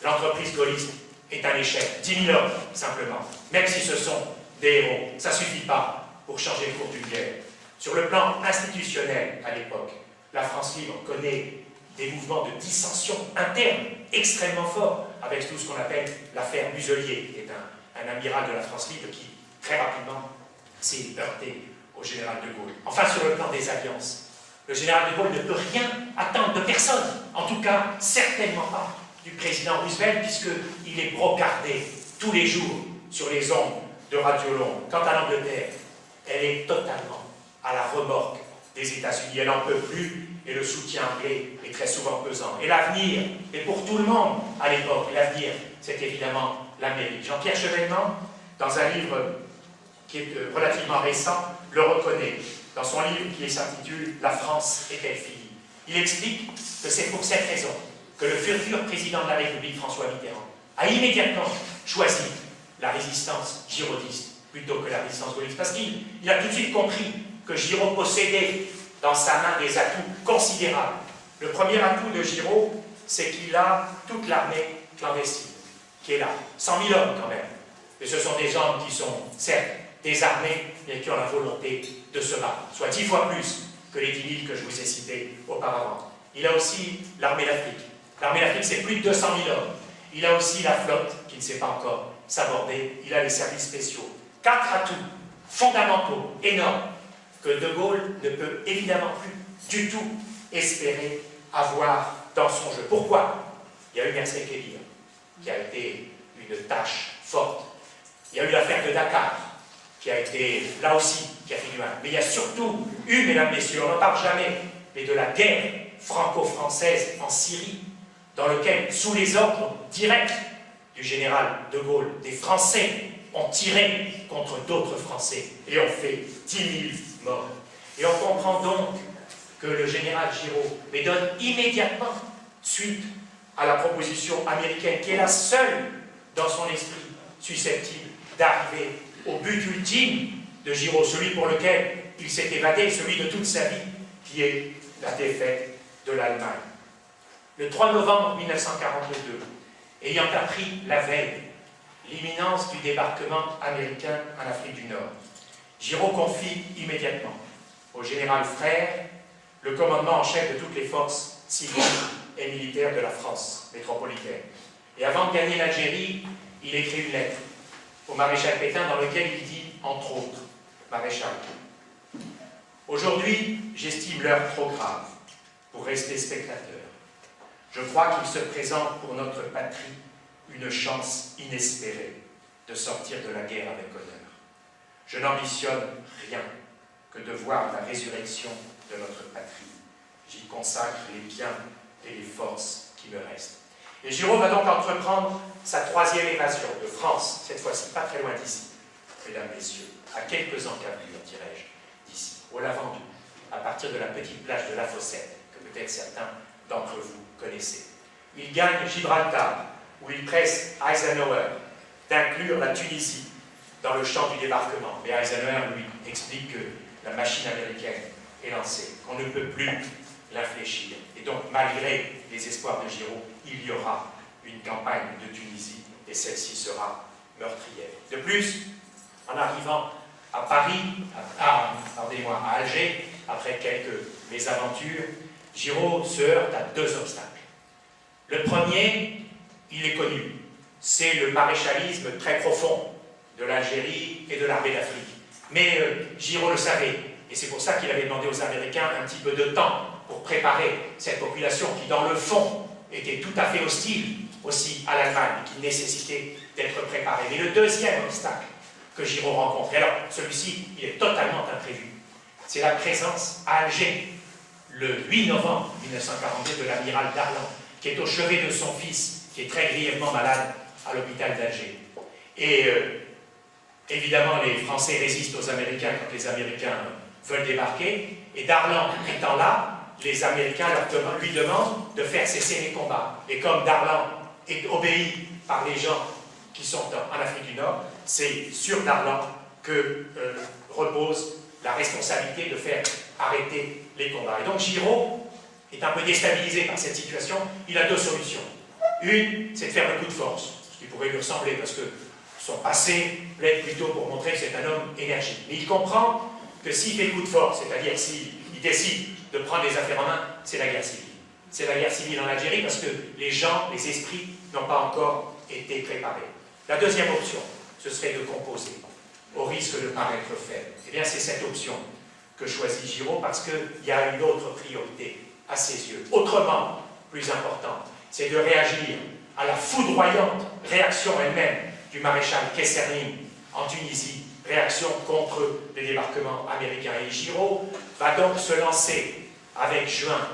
L'entreprise gaulliste est un échec. 10 000 hommes, simplement. Même si ce sont des héros, ça ne suffit pas pour changer le cours d'une guerre. Sur le plan institutionnel, à l'époque, la France libre connaît des mouvements de dissension interne extrêmement forts, avec tout ce qu'on appelle l'affaire Muselier, qui est un amiral de la France libre qui, très rapidement, s'est heurté au général de Gaulle. Enfin, sur le plan des alliances, le général de Gaulle ne peut rien attendre de personne, en tout cas, certainement pas du président Roosevelt, puisqu'il est brocardé tous les jours sur les ondes de Radio Londres. Quant à l'Angleterre, elle est totalement à la remorque des États-Unis. Elle n'en peut plus, et le soutien anglais est très souvent pesant. Et l'avenir, et pour tout le monde à l'époque, l'avenir, c'est évidemment l'Amérique. Jean-Pierre Chevènement, dans un livre qui est relativement récent, le reconnaît. Dans son livre qui s'intitule « La France est-elle finie ?» Il explique que c'est pour cette raison que le futur président de la République, François Mitterrand, a immédiatement choisi la résistance girodiste plutôt que la résistance gaulliste, parce qu'il a tout de suite compris que Giraud possédait dans sa main des atouts considérables. Le premier atout de Giraud, c'est qu'il a toute l'armée clandestine, qui est là, 100 000 hommes quand même. Et ce sont des hommes qui sont, certes, désarmés, mais qui ont la volonté de se battre, soit 10 fois plus que les 10 000 que je vous ai cités auparavant. Il a aussi l'armée d'Afrique. L'armée d'Afrique, c'est plus de 200 000 hommes. Il a aussi la flotte, qui ne sait pas encore s'aborder. Il a les services spéciaux. 4 atouts fondamentaux, énormes, que De Gaulle ne peut évidemment plus du tout espérer avoir dans son jeu. Pourquoi? Il y a eu Merce-Kévir, qui a été une tâche forte. Il y a eu l'affaire de Dakar, qui a été, là aussi, qui a fait du mal. Mais il y a surtout eu, mesdames, messieurs, on n'en parle jamais, mais de la guerre franco-française en Syrie, dans lequel, sous les ordres directs du général de Gaulle, des Français ont tiré contre d'autres Français et ont fait 10 000 morts. Et on comprend donc que le général Giraud donne immédiatement suite à la proposition américaine, qui est la seule dans son esprit susceptible d'arriver au but ultime de Giraud, celui pour lequel il s'est évadé, celui de toute sa vie, qui est la défaite de l'Allemagne. Le 3 novembre 1942, ayant appris la veille l'imminence du débarquement américain en Afrique du Nord, Giraud confie immédiatement au général Frère le commandement en chef de toutes les forces civiles et militaires de la France métropolitaine. Et avant de gagner l'Algérie, il écrit une lettre au maréchal Pétain dans laquelle il dit, entre autres, maréchal, aujourd'hui, j'estime l'heure trop grave pour rester spectateur. Je crois qu'il se présente pour notre patrie une chance inespérée de sortir de la guerre avec honneur. Je n'ambitionne rien que de voir la résurrection de notre patrie. J'y consacre les biens et les forces qui me restent. Et Giraud va donc entreprendre sa troisième évasion de France, cette fois-ci pas très loin d'ici, mesdames, messieurs, à quelques encablures, dirais-je, d'ici, au Lavandou, à partir de la petite plage de La Fossette, que peut-être certains d'entre vous connaissez. Il gagne Gibraltar, où il presse Eisenhower d'inclure la Tunisie dans le champ du débarquement. Mais Eisenhower lui explique que la machine américaine est lancée, qu'on ne peut plus l'infléchir. Et donc, malgré les espoirs de Giraud, il y aura une campagne de Tunisie, et celle-ci sera meurtrière. De plus, en arrivant à Paris, à Alger, après quelques mésaventures, Giraud se heurte à deux obstacles. Le premier, il est connu, c'est le maréchalisme très profond de l'Algérie et de l'armée d'Afrique. Mais Giraud le savait, et c'est pour ça qu'il avait demandé aux Américains un petit peu de temps pour préparer cette population qui, dans le fond, était tout à fait hostile aussi à l'Allemagne, qui nécessitait d'être préparée. Mais le deuxième obstacle que Giraud rencontre, et alors celui-ci, il est totalement imprévu, c'est la présence à Alger, le 8 novembre 1942, de l'amiral Darlan, qui est au chevet de son fils, qui est très grièvement malade à l'hôpital d'Alger. Et évidemment, les Français résistent aux Américains quand les Américains veulent débarquer, et Darlan étant là, les Américains lui demandent de faire cesser les combats. Et comme Darlan est obéi par les gens qui sont en Afrique du Nord, c'est sur Darlan que repose la responsabilité de faire arrêter les combats. Et donc Giraud est un peu déstabilisé par cette situation. Il a deux solutions. Une, c'est de faire le coup de force, ce qui pourrait lui ressembler, parce que son passé plaide plutôt pour montrer que c'est un homme énergique. Mais il comprend que s'il fait le coup de force, c'est-à-dire s'il décide de prendre les affaires en main, c'est la guerre civile. C'est la guerre civile en Algérie parce que les gens, les esprits n'ont pas encore été préparés. La deuxième option, ce serait de composer, au risque de paraître faible. Eh bien, c'est cette option que choisit Giraud parce qu'il y a une autre priorité à ses yeux, autrement plus importante, c'est de réagir à la foudroyante réaction elle-même du maréchal Kesserling en Tunisie, réaction contre les débarquements américains. Et Giraud va donc se lancer avec Juin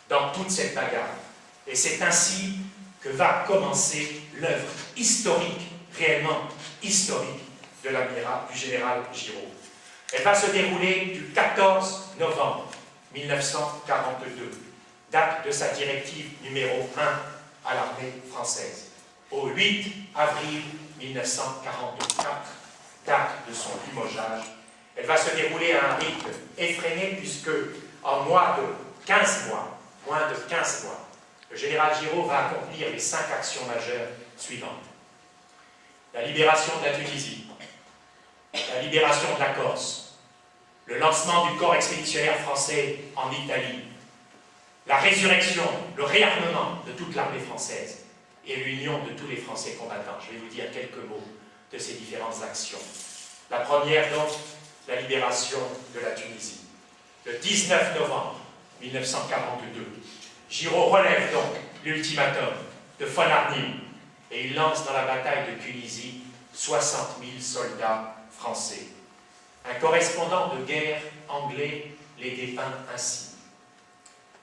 dans toute cette bagarre. Et c'est ainsi que va commencer l'œuvre historique, réellement historique, du général Giraud. Elle va se dérouler du 14 novembre 1942, date de sa directive numéro 1 à l'armée française, au 8 avril 1944, date de son limogeage. Elle va se dérouler à un rythme effréné puisque en moins de 15 mois, le général Giraud va accomplir les 5 actions majeures suivantes. La libération de la Tunisie, la libération de la Corse, le lancement du corps expéditionnaire français en Italie, la résurrection, le réarmement de toute l'armée française et l'union de tous les Français combattants. Je vais vous dire quelques mots de ces différentes actions. La première, donc, la libération de la Tunisie. Le 19 novembre 1942, Giraud relève donc l'ultimatum de von Arnim et il lance dans la bataille de Tunisie 60 000 soldats français. Un correspondant de guerre anglais les dépeint ainsi.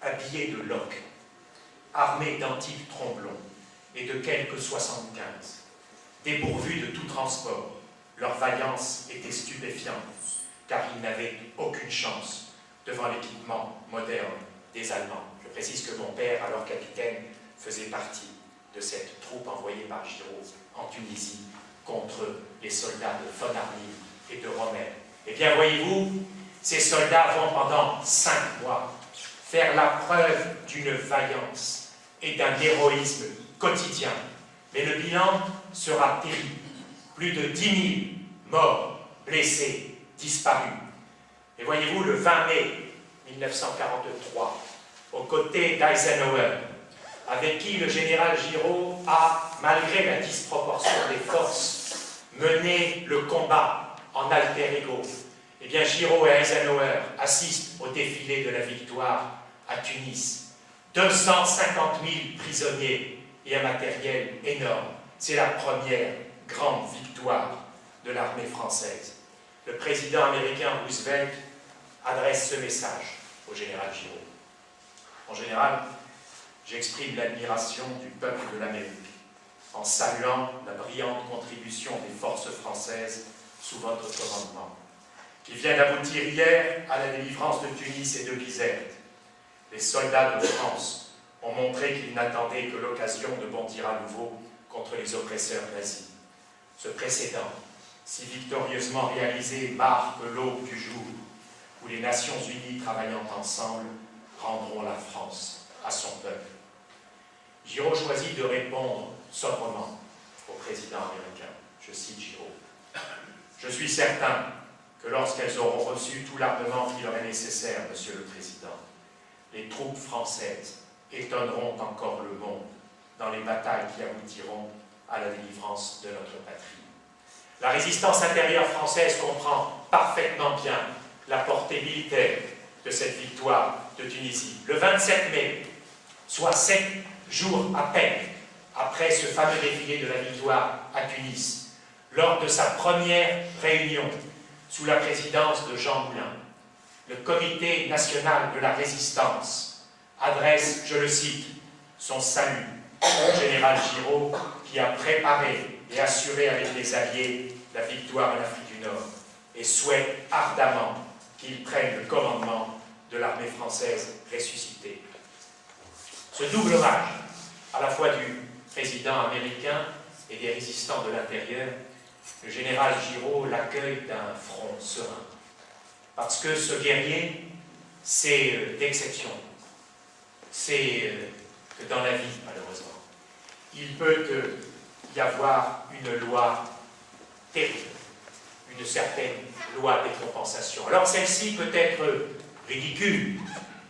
Habillés de loques, armés d'antiques tromblons et de quelques 75, dépourvus de tout transport, leur vaillance était stupéfiante, car ils n'avaient aucune chance devant l'équipement moderne des Allemands. Je précise que mon père, alors capitaine, faisait partie de cette troupe envoyée par Giraud en Tunisie contre les soldats de von Arnim et de Rommel. Eh bien, voyez-vous, ces soldats vont pendant 5 mois faire la preuve d'une vaillance et d'un héroïsme quotidien. Mais le bilan sera terrible. Plus de 10 000 morts, blessés, disparus. Et voyez-vous, le 20 mai 1943, aux côtés d'Eisenhower, avec qui le général Giraud a, malgré la disproportion des forces, mené le combat en alter ego. Eh bien, Giraud et Eisenhower assistent au défilé de la victoire à Tunis. 250 000 prisonniers et un matériel énorme. C'est la première grande victoire de l'armée française. Le président américain Roosevelt adresse ce message au général Giraud. En général, j'exprime l'admiration du peuple de l'Amérique en saluant la brillante contribution des forces françaises sous votre commandement, qui vient d'aboutir hier à la délivrance de Tunis et de Bizerte. Les soldats de France ont montré qu'ils n'attendaient que l'occasion de bondir à nouveau contre les oppresseurs nazis. Ce précédent, si victorieusement réalisé, marque l'aube du jour où les Nations Unies, travaillant ensemble, rendront la France à son peuple. Giraud choisit de répondre sobrement au président américain. Je cite Giraud. « Je suis certain que lorsqu'elles auront reçu tout l'armement qui leur est nécessaire, Monsieur le Président, les troupes françaises étonneront encore le monde dans les batailles qui aboutiront à la délivrance de notre patrie. La résistance intérieure française comprend parfaitement bien la portée militaire de cette victoire de Tunisie. Le 27 mai, soit 7 jours à peine après ce fameux défilé de la victoire à Tunis, lors de sa première réunion sous la présidence de Jean Moulin, le Comité national de la résistance adresse, je le cite, son salut au général Giraud qui a préparé et assuré avec les Alliés la victoire en Afrique du Nord et souhaite ardemment qu'il prenne le commandement de l'armée française ressuscitée. Ce double hommage, à la fois du président américain et des résistants de l'intérieur, le général Giraud l'accueille d'un front serein. Parce que ce guerrier, c'est d'exception. C'est que dans la vie, malheureusement, il peut y avoir une loi terrible, une certaine loi des compensations. Alors celle-ci peut être ridicule,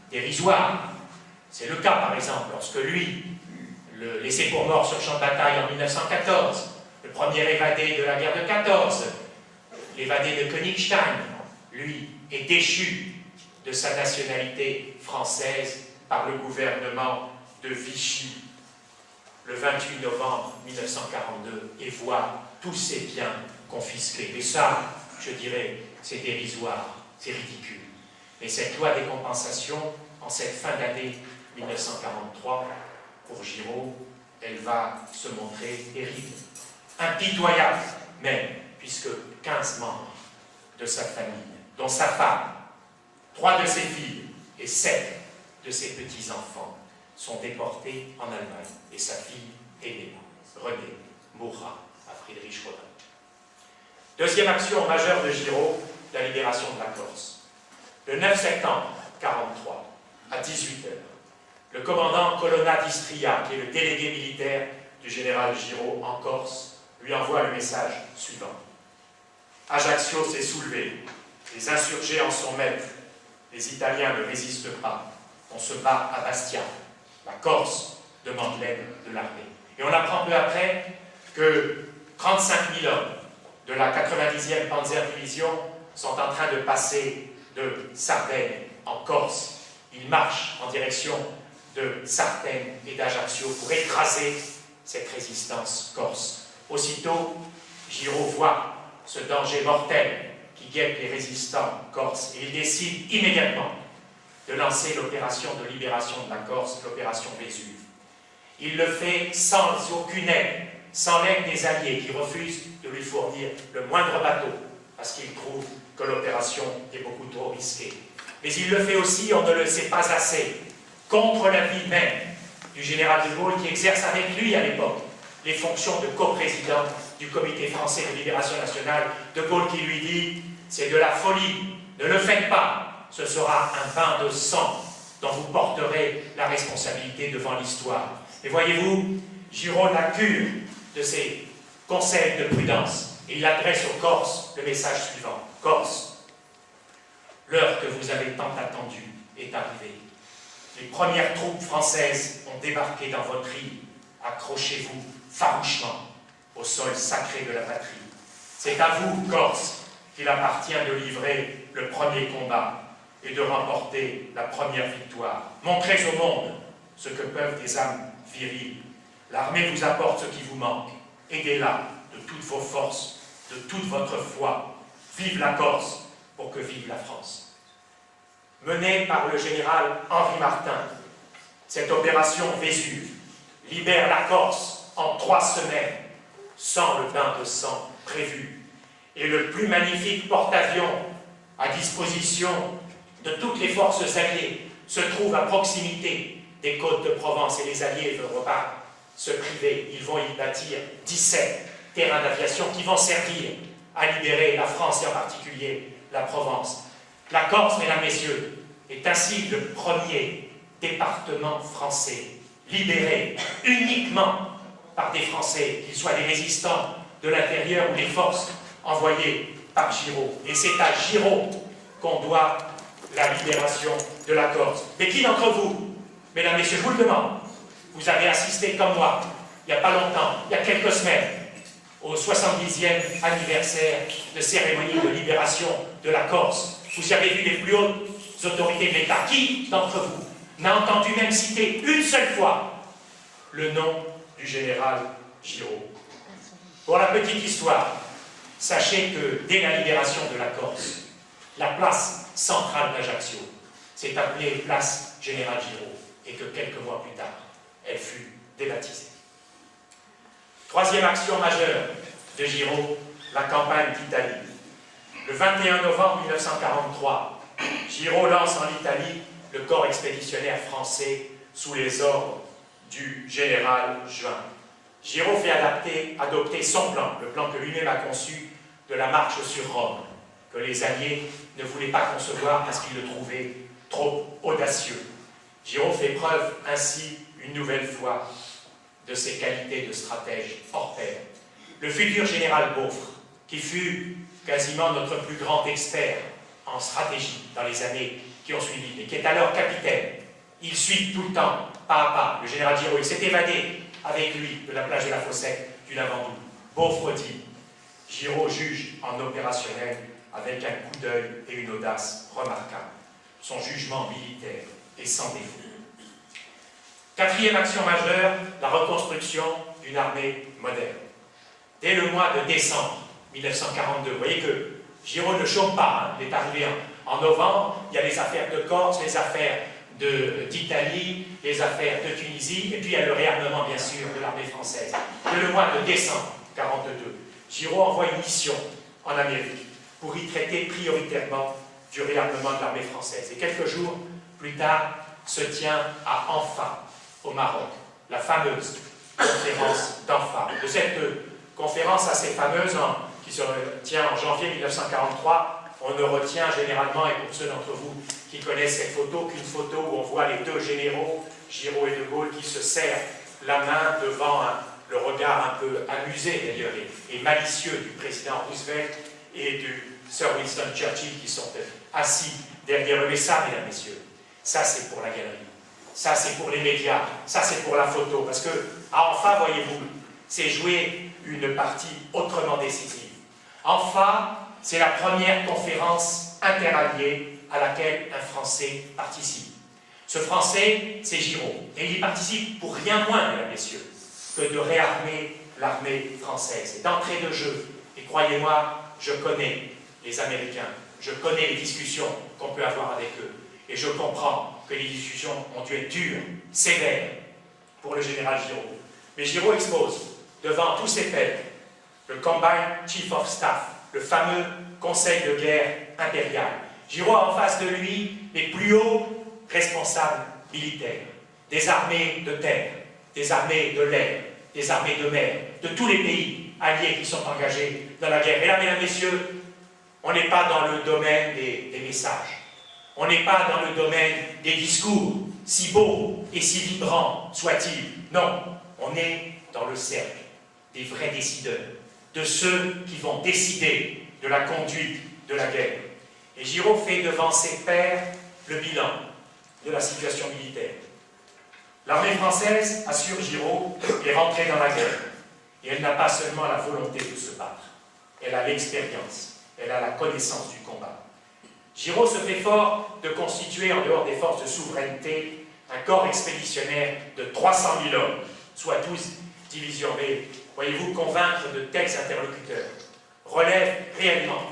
dérisoire. C'est le cas, par exemple, lorsque lui, le laissé pour mort sur champ de bataille en 1914, le premier évadé de la guerre de 14, l'évadé de Königstein, lui, est déchu de sa nationalité française par le gouvernement de Vichy le 28 novembre 1942 et voit tous ses biens confisqués. Et ça, je dirais, c'est dérisoire, c'est ridicule. Mais cette loi des compensations, en cette fin d'année 1943, pour Giraud, elle va se montrer terrible, impitoyable même, puisque 15 membres de sa famille, dont sa femme, 3 de ses filles et 7 de ses petits-enfants, sont déportés en Allemagne. Et sa fille aînée, Renée, mourra à Friedrichsruhe. Deuxième action majeure de Giraud, la libération de la Corse. Le 9 septembre 1943, à 18h, le commandant Colonna d'Istria, qui est le délégué militaire du général Giraud en Corse, lui envoie le message suivant. Ajaccio s'est soulevé, les insurgés en sont maîtres, les Italiens ne résistent pas, on se bat à Bastia, la Corse demande l'aide de l'armée. Et on apprend peu après que 35 000 hommes de la 90e Panzerdivision sont en train de passer de Sardaigne en Corse. Ils marchent en direction de Sartène et d'Ajaccio pour écraser cette résistance corse. Aussitôt, Giraud voit ce danger mortel qui guette les résistants corses et il décide immédiatement de lancer l'opération de libération de la Corse, l'opération Vésuve. Il le fait sans aucune aide, sans l'aide des Alliés qui refusent de lui fournir le moindre bateau parce qu'ils trouvent que l'opération est beaucoup trop risquée. Mais il le fait aussi, on ne le sait pas assez, contre l'avis même du général de Gaulle qui exerce avec lui à l'époque les fonctions de coprésident du Comité français de libération nationale. De Gaulle qui lui dit « c'est de la folie, ne le faites pas, ce sera un bain de sang dont vous porterez la responsabilité devant l'histoire. » Et voyez-vous, Giraud la cure de ses conseils de prudence et il adresse aux Corses le message suivant. Corse, l'heure que vous avez tant attendue est arrivée. les premières troupes françaises ont débarqué dans votre île. Accrochez-vous farouchement au sol sacré de la patrie. C'est à vous, Corses, qu'il appartient de livrer le premier combat et de remporter la première victoire. Montrez au monde ce que peuvent des âmes viriles. L'armée vous apporte ce qui vous manque. Aidez-la de toutes vos forces, de toute votre foi. Vive la Corse pour que vive la France. Menée par le général Henri Martin, cette opération Vésuve libère la Corse en 3 semaines, sans le bain de sang prévu, et le plus magnifique porte-avions à disposition de toutes les forces alliées se trouve à proximité des côtes de Provence, et les alliés ne vont pas se priver, ils vont y bâtir 17 terrains d'aviation qui vont servir à libérer la France et en particulier la Provence. La Corse, mesdames, messieurs, est ainsi le premier département français libéré uniquement par des Français, qu'ils soient des résistants de l'intérieur ou les forces envoyées par Giraud. Et c'est à Giraud qu'on doit la libération de la Corse. Mais qui d'entre vous, mesdames, messieurs, je vous le demande, vous avez assisté comme moi, il n'y a pas longtemps, il y a quelques semaines, au 70e anniversaire de cérémonie de libération de la Corse. Vous y avez vu les plus hautes autorités de l'État. Qui d'entre vous n'a entendu même citer une seule fois le nom du général Giraud? Pour la petite histoire, sachez que dès la libération de la Corse, la place centrale d'Ajaccio s'est appelée place Général Giraud, et que quelques mois plus tard, elle fut débaptisée. Troisième action majeure de Giraud, la campagne d'Italie. Le 21 novembre 1943, Giraud lance en Italie le corps expéditionnaire français sous les ordres du général Juin. Giraud fait adopter son plan, le plan que lui-même a conçu de la marche sur Rome, que les Alliés ne voulaient pas concevoir parce qu'ils le trouvaient trop audacieux. Giraud fait preuve ainsi, une nouvelle fois, de ses qualités de stratège hors pair. Le futur général Beaufre, qui fut quasiment notre plus grand expert en stratégie dans les années qui ont suivi, et qui est alors capitaine, il suit tout le temps, pas à pas, le général Giraud. Il s'est évadé avec lui de la plage de la Fossette du Lavandou. Beaufre dit, Giraud juge en opérationnel avec un coup d'œil et une audace remarquables. Son jugement militaire est sans défaut. Quatrième action majeure, la reconstruction d'une armée moderne. Dès le mois de décembre 1942, vous voyez que Giraud ne chôme pas, hein, il est arrivé en novembre, il y a les affaires de Corse, les affaires d'Italie, les affaires de Tunisie, et puis il y a le réarmement, bien sûr, de l'armée française. Dès le mois de décembre 1942, Giraud envoie une mission en Amérique pour y traiter prioritairement du réarmement de l'armée française. Et quelques jours plus tard, se tient à Anfa, au Maroc, la fameuse conférence d'Anfa. De cette conférence assez fameuse, qui se tient en janvier 1943, on ne retient généralement, et pour ceux d'entre vous qui connaissent cette photo, qu'une photo où on voit les deux généraux, Giraud et de Gaulle, qui se serrent la main devant le regard un peu amusé d'ailleurs et malicieux du président Roosevelt et du Sir Winston Churchill qui sont assis derrière eux. Et ça, mesdames, messieurs, ça c'est pour la galerie, ça c'est pour les médias, ça c'est pour la photo, parce que, enfin, voyez-vous, c'est jouer une partie autrement décisive. Enfin, c'est la première conférence interalliée à laquelle un Français participe. Ce Français, c'est Giraud, et il y participe pour rien moins, mesdames, messieurs, que de réarmer l'armée française. Et d'entrée de jeu, et croyez-moi, je connais les Américains, je connais les discussions qu'on peut avoir avec eux, et je comprends que les discussions ont dû être dures, sévères, pour le général Giraud. Mais Giraud expose, devant tous ses pairs, le Combined Chief of Staff, le fameux Conseil de guerre impérial. Giraud a en face de lui les plus hauts responsables militaires, des armées de terre, des armées de l'air, des armées de mer, de tous les pays alliés qui sont engagés dans la guerre. Et là, mesdames, messieurs, on n'est pas dans le domaine des messages, on n'est pas dans le domaine des discours, si beaux et si vibrants soient-ils. Non, on est dans le cercle des vrais décideurs, de ceux qui vont décider de la conduite de la guerre. Et Giraud fait devant ses pairs le bilan. de la situation militaire. L'armée française, assure Giraud, est rentrée dans la guerre. Et elle n'a pas seulement la volonté de se battre, elle a l'expérience, elle a la connaissance du combat. Giraud se fait fort de constituer, en dehors des forces de souveraineté, un corps expéditionnaire de 300 000 hommes, soit 12 divisions. Mais voyez-vous, convaincre de tels interlocuteurs relève réellement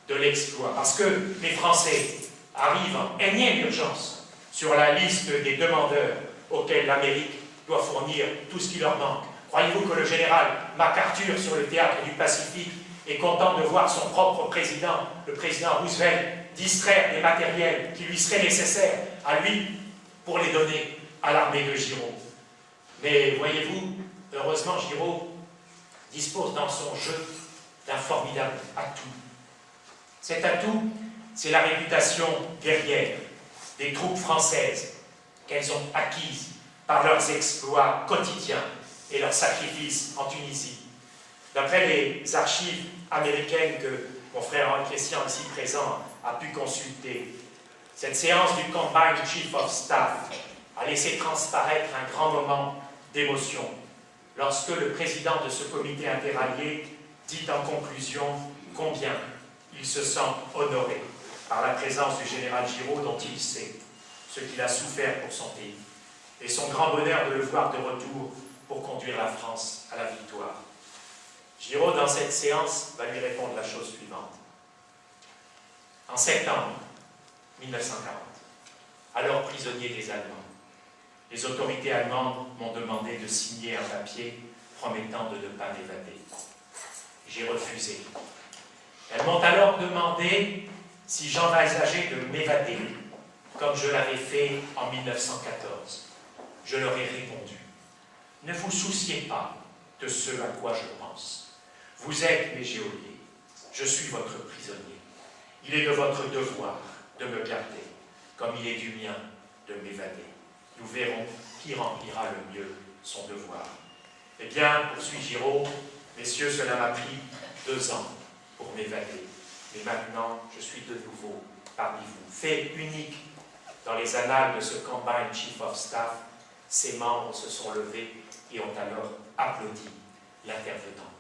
de l'exploit, parce que les Français arrivent en énième urgence sur la liste des demandeurs auxquels l'Amérique doit fournir tout ce qui leur manque. Croyez-vous que le général MacArthur, sur le théâtre du Pacifique, est content de voir son propre président, le président Roosevelt, distraire des matériels qui lui seraient nécessaires à lui pour les donner à l'armée de Giraud? Mais voyez-vous, heureusement, Giraud dispose dans son jeu d'un formidable atout. Cet atout, c'est la réputation guerrière des troupes françaises qu'elles ont acquises par leurs exploits quotidiens et leurs sacrifices en Tunisie. D'après les archives américaines que mon frère Henri Christian, ici présent, a pu consulter, cette séance du Combined Chief of Staff a laissé transparaître un grand moment d'émotion lorsque le président de ce comité interallié dit en conclusion combien il se sent honoré par la présence du général Giraud, dont il sait ce qu'il a souffert pour son pays, et son grand bonheur de le voir de retour pour conduire la France à la victoire. Giraud, dans cette séance, va lui répondre la chose suivante. En septembre 1940, alors prisonnier des Allemands, les autorités allemandes m'ont demandé de signer un papier promettant de ne pas m'évader. J'ai refusé. Elles m'ont alors demandé si j'envisageais de m'évader, comme je l'avais fait en 1914. Je leur ai répondu, ne vous souciez pas de ce à quoi je pense. Vous êtes mes geôliers, je suis votre prisonnier. Il est de votre devoir de me garder, comme il est du mien de m'évader. Nous verrons qui remplira le mieux son devoir. Eh bien, poursuit Giraud, messieurs, cela m'a pris 2 ans pour m'évader. Mais maintenant, je suis de nouveau parmi vous. Fait unique dans les annales de ce Combined Chief of Staff, ses membres se sont levés et ont alors applaudi l'intervenant.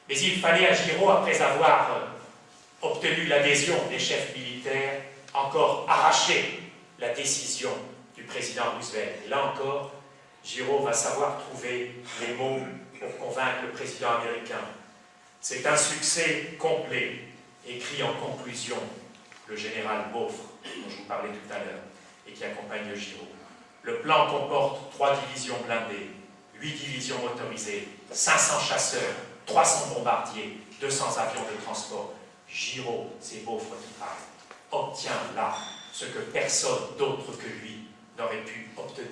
Mais il fallait à Giraud, après avoir obtenu l'adhésion des chefs militaires, encore arracher la décision du président Roosevelt. Et là encore, Giraud va savoir trouver les mots pour convaincre le président américain. C'est un succès complet, écrit en conclusion le général Beaufre, dont je vous parlais tout à l'heure, et qui accompagne Giraud. Le plan comporte 3 divisions blindées, 8 divisions motorisées, 500 chasseurs, 300 bombardiers, 200 avions de transport. Giraud, c'est Beaufre qui parle, obtient là ce que personne d'autre que lui n'aurait pu obtenir.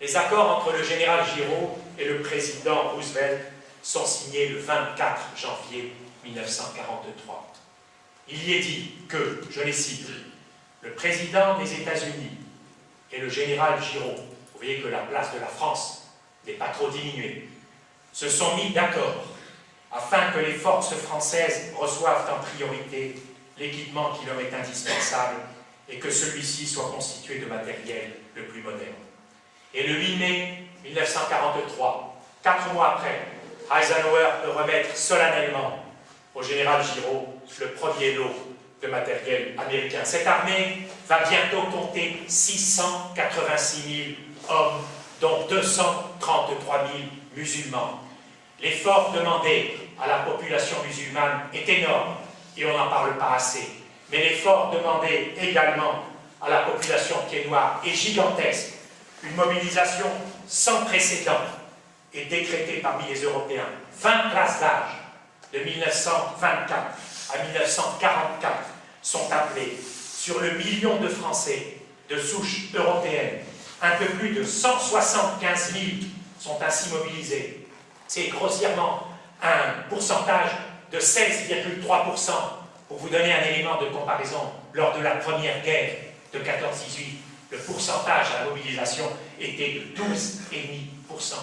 Les accords entre le général Giraud et le président Roosevelt sont signés le 24 janvier 1943. Il y est dit que, je les cite, le président des États-Unis et le général Giraud, vous voyez que la place de la France n'est pas trop diminuée, se sont mis d'accord afin que les forces françaises reçoivent en priorité l'équipement qui leur est indispensable et que celui-ci soit constitué de matériel le plus moderne. Et le 8 mai 1943, 4 mois après, Eisenhower peut remettre solennellement au général Giraud le premier lot de matériel américain. Cette armée va bientôt compter 686 000 hommes, dont 233 000 musulmans. L'effort demandé à la population musulmane est énorme, et on n'en parle pas assez. Mais l'effort demandé également à la population pied-noire est gigantesque. Une mobilisation sans précédent est décrétée parmi les Européens. 20 classes d'âge, de 1924 à 1944, sont appelées. Sur le million de Français de souche européenne, un peu plus de 175 000 sont ainsi mobilisés. C'est grossièrement un pourcentage de 16,3%. Pour vous donner un élément de comparaison, lors de la première guerre de 14-18, le pourcentage à la mobilisation était de 12,5%.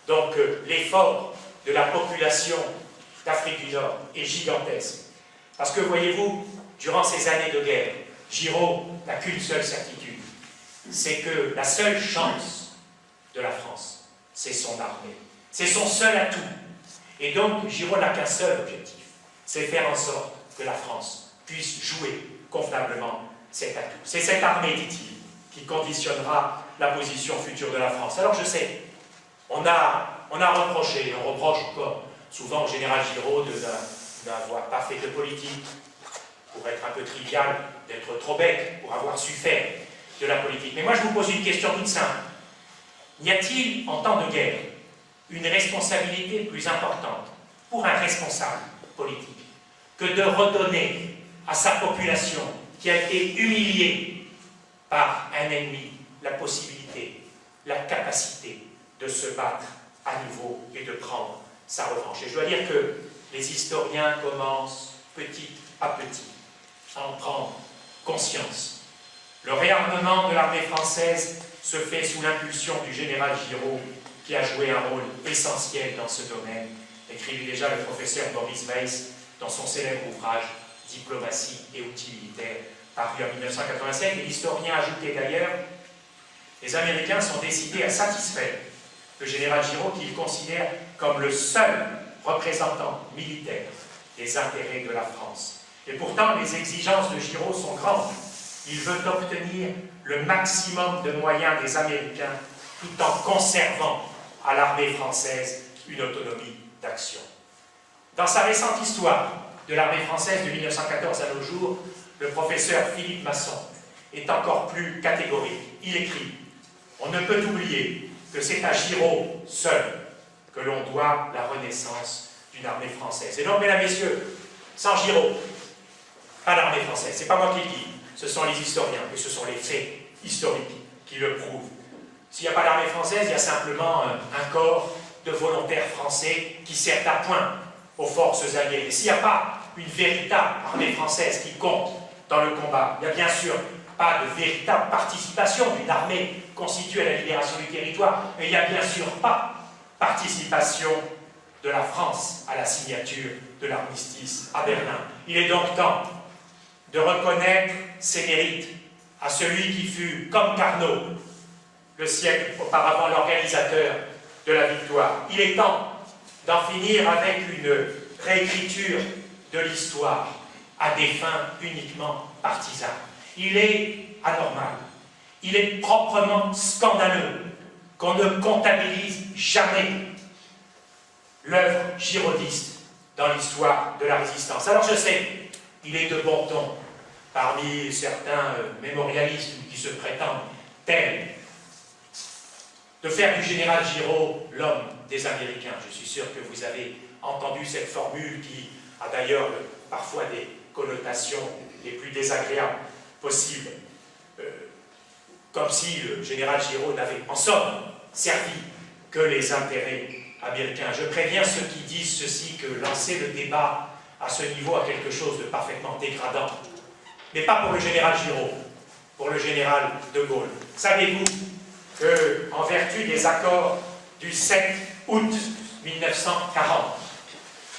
Donc l'effort de la population d'Afrique du Nord est gigantesque. Parce que, voyez-vous, durant ces années de guerre, Giraud n'a qu'une seule certitude, c'est que la seule chance de la France, c'est son armée. C'est son seul atout. Et donc, Giraud n'a qu'un seul objectif, c'est faire en sorte que la France puisse jouer convenablement cet atout. C'est cette armée, dit-il, qui conditionnera la position future de la France. Alors je sais, on a reproché, on reproche encore souvent au général Giraud de n'avoir pas fait de politique, pour être un peu trivial, d'être trop bête, pour avoir su faire de la politique. Mais moi je vous pose une question toute simple. Y a-t-il, en temps de guerre, une responsabilité plus importante pour un responsable politique que de redonner à sa population qui a été humiliée par un ennemi la possibilité, la capacité de se battre à nouveau et de prendre sa revanche. Et je dois dire que les historiens commencent petit à petit à en prendre conscience. Le réarmement de l'armée française se fait sous l'impulsion du général Giraud, qui a joué un rôle essentiel dans ce domaine, écrivit déjà le professeur Boris Weiss dans son célèbre ouvrage « Diplomatie et outils militaires », paru en 1987, et l'historien a ajouté d'ailleurs « Les Américains sont décidés à satisfaire le général Giraud qu'ils considèrent comme le seul représentant militaire des intérêts de la France. Et pourtant, les exigences de Giraud sont grandes. Il veut obtenir le maximum de moyens des Américains tout en conservant à l'armée française une autonomie d'action. » Dans sa récente histoire de l'armée française de 1914 à nos jours, le professeur Philippe Masson est encore plus catégorique. Il écrit « On ne peut oublier que c'est à Giraud seul que l'on doit la renaissance d'une armée française. » Et donc, mesdames, messieurs, sans Giraud, pas d'armée française. C'est pas moi qui le dis, ce sont les historiens, et ce sont les faits historiques qui le prouvent. S'il n'y a pas d'armée française, il y a simplement un corps de volontaires français qui sert à point aux forces alliées. Et s'il n'y a pas une véritable armée française qui compte dans le combat, il n'y a bien sûr pas de véritable participation d'une armée constituée à la libération du territoire, et il n'y a bien sûr pas participation de la France à la signature de l'armistice à Berlin. Il est donc temps de reconnaître ses mérites à celui qui fut, comme Carnot, le siècle auparavant, l'organisateur de la victoire. Il est temps d'en finir avec une réécriture de l'histoire à des fins uniquement partisanes. Il est anormal, il est proprement scandaleux qu'on ne comptabilise jamais l'œuvre girodiste dans l'histoire de la résistance. Alors je sais, il est de bon ton, parmi certains mémorialistes qui se prétendent tels, de faire du général Giraud l'homme des Américains. Je suis sûr que vous avez entendu cette formule qui a d'ailleurs parfois des connotations les plus désagréables possibles. Comme si le général Giraud n'avait en somme servi que les intérêts américains. Je préviens ceux qui disent ceci que lancer le débat à ce niveau a quelque chose de parfaitement dégradant. Mais pas pour le général Giraud, pour le général de Gaulle. Savez-vous qu'en vertu des accords du 7 août 1940,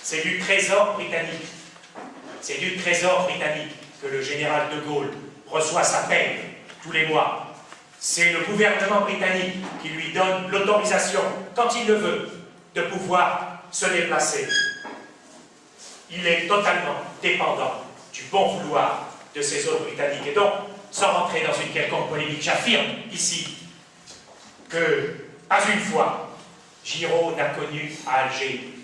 c'est du Trésor britannique, que le général de Gaulle reçoit sa paie tous les mois. C'est le gouvernement britannique qui lui donne l'autorisation, quand il le veut, de pouvoir se déplacer. Il est totalement dépendant du bon vouloir de ces autres Britanniques. Et donc, sans rentrer dans une quelconque polémique, j'affirme ici que, pas une fois, Giraud n'a connu à Alger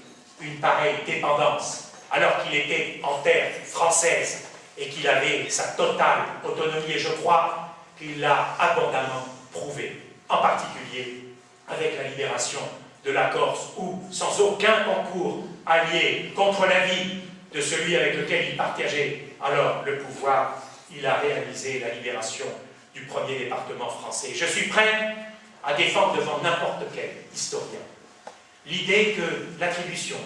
une pareille dépendance, alors qu'il était en terre française et qu'il avait sa totale autonomie. Et je crois qu'il l'a abondamment prouvé, en particulier avec la libération de la Corse, où, sans aucun concours allié contre l'avis de celui avec lequel il partageait alors le pouvoir, il a réalisé la libération du premier département français. Je suis prêt à défendre devant n'importe quel historien l'idée que l'attribution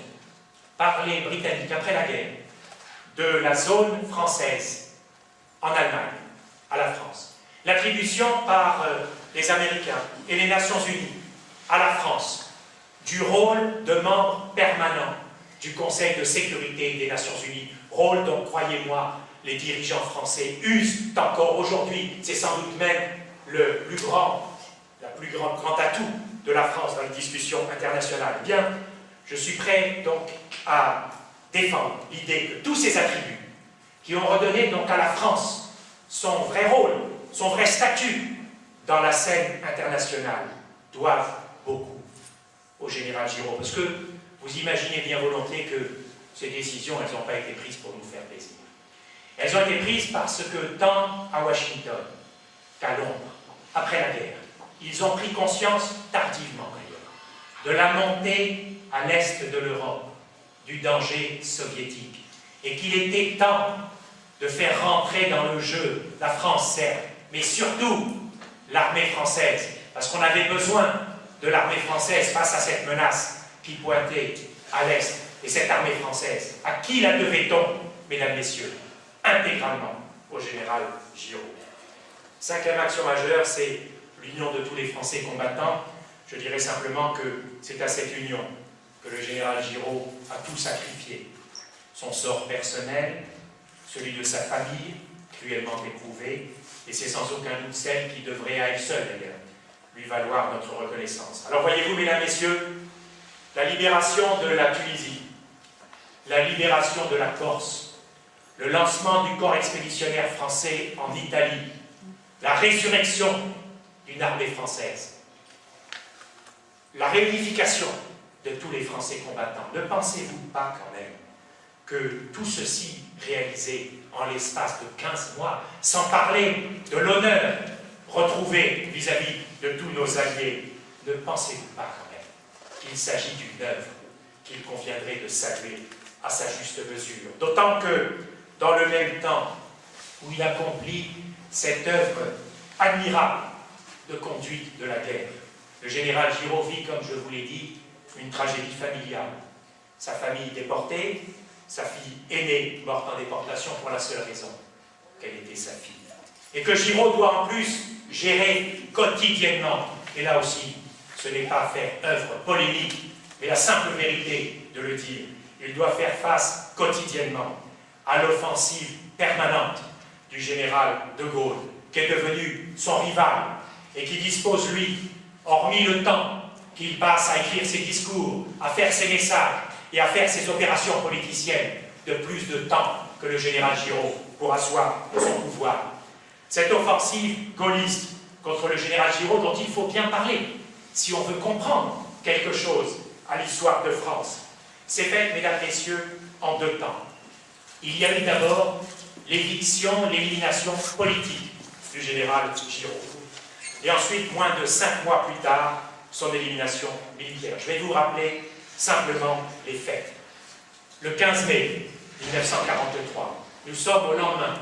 par les Britanniques après la guerre de la zone française en Allemagne à la France, l'attribution par les Américains et les Nations Unies à la France du rôle de membre permanent du Conseil de sécurité des Nations Unies, rôle dont, croyez-moi, les dirigeants français usent encore aujourd'hui. C'est sans doute même le plus grand atout de la France dans les discussions internationales? Eh bien, je suis prêt donc à défendre l'idée que tous ces attributs qui ont redonné donc à la France son vrai rôle, son vrai statut dans la scène internationale, doivent beaucoup au général Giraud. Parce que vous imaginez bien volontiers que ces décisions, elles n'ont pas été prises pour nous faire plaisir. Elles ont été prises parce que tant à Washington qu'à Londres, après la guerre, ils ont pris conscience, tardivement d'ailleurs, de la montée à l'est de l'Europe du danger soviétique, et qu'il était temps de faire rentrer dans le jeu la France, certes, mais surtout l'armée française, parce qu'on avait besoin de l'armée française face à cette menace qui pointait à l'est. Et cette armée française, à qui la devait-on, mesdames, messieurs? Intégralement au général Giraud. Cinquième action majeure, c'est l'union de tous les Français combattants. Je dirais simplement que c'est à cette union que le général Giraud a tout sacrifié. Son sort personnel, celui de sa famille, cruellement éprouvée, et c'est sans aucun doute celle qui devrait à elle seule, d'ailleurs, lui valoir notre reconnaissance. Alors voyez-vous, mesdames, messieurs, la libération de la Tunisie, la libération de la Corse, le lancement du corps expéditionnaire français en Italie, la résurrection d'une armée française, la réunification de tous les Français combattants. Ne pensez-vous pas quand même que tout ceci réalisé en l'espace de 15 mois, sans parler de l'honneur retrouvé vis-à-vis de tous nos alliés, ne pensez-vous pas quand même qu'il s'agit d'une œuvre qu'il conviendrait de saluer à sa juste mesure? D'autant que, dans le même temps où il accomplit cette œuvre admirable de conduite de la guerre, le général Giraud vit, comme je vous l'ai dit, une tragédie familiale. Sa famille déportée, sa fille aînée morte en déportation pour la seule raison qu'elle était sa fille. Et que Giraud doit en plus gérer quotidiennement. Et là aussi, ce n'est pas faire œuvre polémique, mais la simple vérité de le dire. Il doit faire face quotidiennement à l'offensive permanente du général de Gaulle, qui est devenu son rival, et qui dispose, lui, hormis le temps qu'il passe à écrire ses discours, à faire ses messages et à faire ses opérations politiciennes, de plus de temps que le général Giraud pour asseoir son pouvoir. Cette offensive gaulliste contre le général Giraud, dont il faut bien parler, si on veut comprendre quelque chose à l'histoire de France, s'est faite, mesdames, messieurs, en deux temps. Il y a eu d'abord l'éviction, l'élimination politique du général Giraud. Et ensuite, moins de 5 mois plus tard, son élimination militaire. Je vais vous rappeler simplement les faits. Le 15 mai 1943, nous sommes au lendemain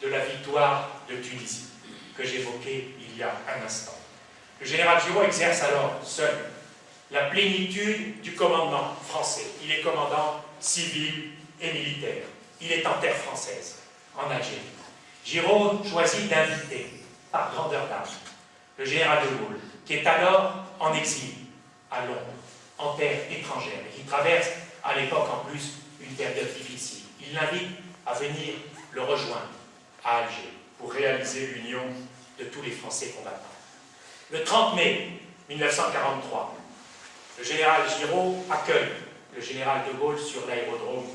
de la victoire de Tunisie, que j'évoquais il y a un instant. Le général Giraud exerce alors seul la plénitude du commandement français. Il est commandant civil et militaire. Il est en terre française, en Algérie. Giraud choisit d'inviter, par grandeur d'âme, le général de Gaulle, qui est alors en exil à Londres, en terre étrangère, et qui traverse à l'époque en plus une période difficile. Il l'invite à venir le rejoindre à Alger pour réaliser l'union de tous les Français combattants. Le 30 mai 1943, le général Giraud accueille le général de Gaulle sur l'aérodrome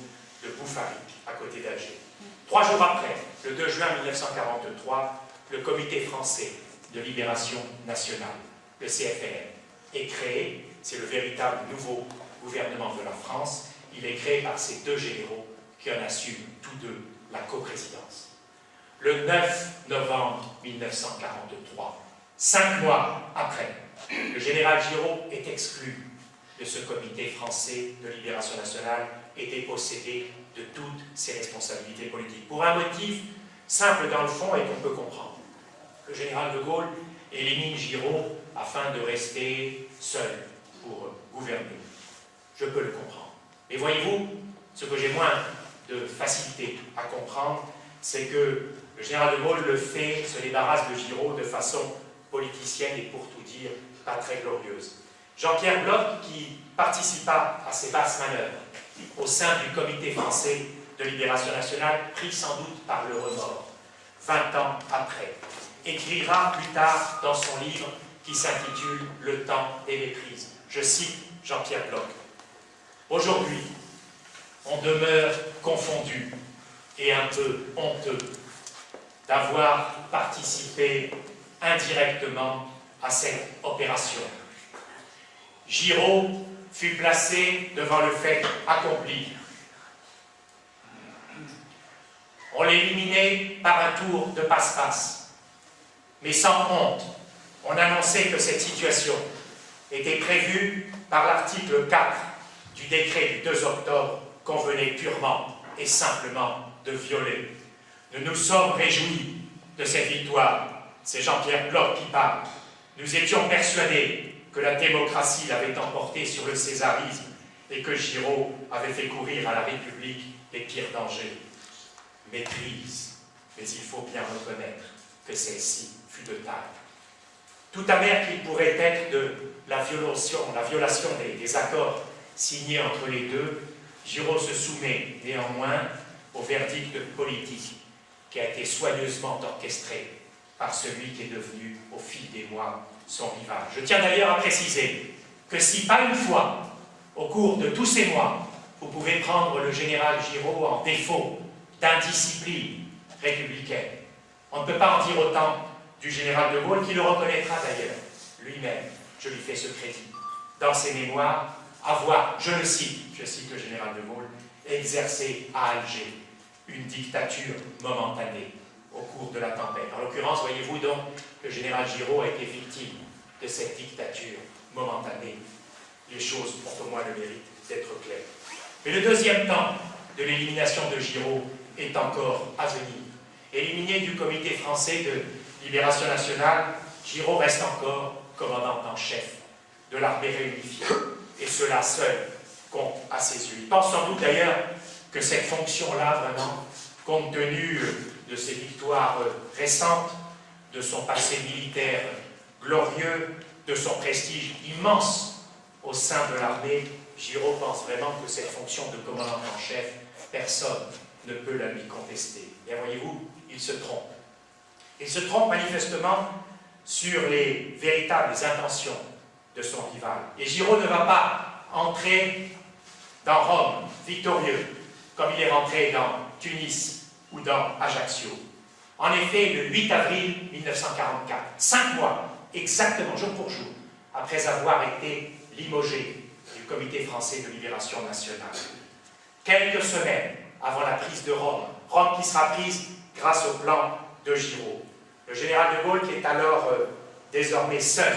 de Boufarik, à côté d'Alger. 3 jours après, le 2 juin 1943, le Comité français de libération nationale, le CFLN, est créé. C'est le véritable nouveau gouvernement de la France. Il est créé par ces deux généraux qui en assument tous deux la coprésidence. Le 9 novembre 1943, 5 mois après, le général Giraud est exclu de ce comité français de libération nationale et dépossédé de toutes ses responsabilités politiques. Pour un motif simple dans le fond et qu'on peut comprendre. Le général de Gaulle élimine Giraud afin de rester seul pour gouverner. Je peux le comprendre. Mais voyez-vous, ce que j'ai moins de facilité à comprendre, c'est que le général de Gaulle le fait, se débarrasse de Giraud de façon politicienne et pour tout dire, pas très glorieuse. Jean-Pierre Bloch, qui participa à ces basses manœuvres au sein du Comité français de libération nationale, pris sans doute par le remords, 20 ans après, écrira plus tard dans son livre qui s'intitule « Le temps des méprises ». Je cite Jean-Pierre Bloch. « Aujourd'hui, on demeure confondu et un peu honteux d'avoir participé indirectement à cette opération. Giraud fut placé devant le fait accompli. On l'éliminait par un tour de passe-passe. Mais sans honte, on annonçait que cette situation était prévue par l'article 4 du décret du 2 octobre qu'on venait purement et simplement de violer. Nous nous sommes réjouis de cette victoire. C'est Jean-Pierre Bloch qui parle. Nous étions persuadés que la démocratie l'avait emporté sur le césarisme et que Giraud avait fait courir à la République les pires dangers. Méprise, mais il faut bien reconnaître que celle-ci fut de taille. Tout amer qu'il pourrait être de la violation des accords signés entre les deux, Giraud se soumet néanmoins au verdict politique qui a été soigneusement orchestré par celui qui est devenu, au fil des mois, son rival. Je tiens d'ailleurs à préciser que si pas une fois, au cours de tous ces mois, vous pouvez prendre le général Giraud en défaut d'indiscipline républicaine, on ne peut pas en dire autant du général de Gaulle, qui le reconnaîtra d'ailleurs lui-même, je lui fais ce crédit, dans ses mémoires, avoir, je cite le général de Gaulle, exercé à Alger une dictature momentanée au cours de la tempête. En l'occurrence, voyez-vous donc, le général Giraud a été victime de cette dictature momentanée. Les choses ont au moins le mérite d'être claires. Mais le deuxième temps de l'élimination de Giraud est encore à venir. Éliminé du comité français de libération nationale, Giraud reste encore commandant en chef de l'armée réunifiée. Et cela seul compte à ses yeux. Il pense sans doute d'ailleurs que cette fonction-là, vraiment, compte tenu de ses victoires récentes, de son passé militaire glorieux, de son prestige immense au sein de l'armée, Giraud pense vraiment que cette fonction de commandant en chef, personne ne peut la lui contester. Et voyez-vous, il se trompe. Il se trompe manifestement sur les véritables intentions de son rival. Et Giraud ne va pas entrer dans Rome victorieux, comme il est rentré dans Tunis ou dans Ajaccio. En effet, le 8 avril 1944, 5 mois, exactement, jour pour jour, après avoir été limogé du Comité français de libération nationale, quelques semaines avant la prise de Rome, Rome qui sera prise grâce au plan de Giraud. Le général de Gaulle, qui est alors désormais seul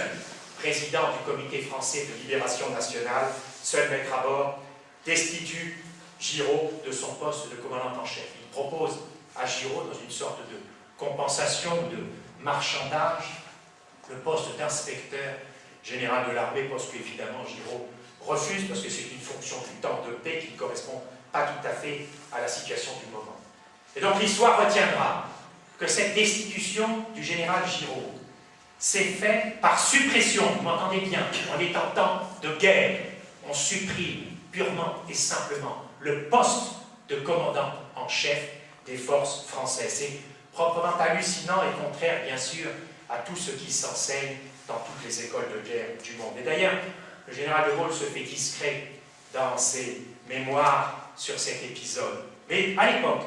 président du Comité français de libération nationale, seul maître à bord, destitue Giraud de son poste de commandant en chef. Il propose à Giraud, dans une sorte de compensation ou de marchandage, le poste d'inspecteur général de l'armée, poste qu'évidemment Giraud refuse parce que c'est une fonction du temps de paix qui ne correspond pas tout à fait à la situation du moment. Et donc l'histoire retiendra que cette destitution du général Giraud s'est faite par suppression, vous m'entendez bien, on est en temps de guerre, on supprime purement et simplement le poste de commandant en chef des forces françaises. C'est proprement hallucinant et contraire, bien sûr, à tout ce qui s'enseigne dans toutes les écoles de guerre du monde. Et d'ailleurs, le général de Gaulle se fait discret dans ses mémoires sur cet épisode. Mais à l'époque,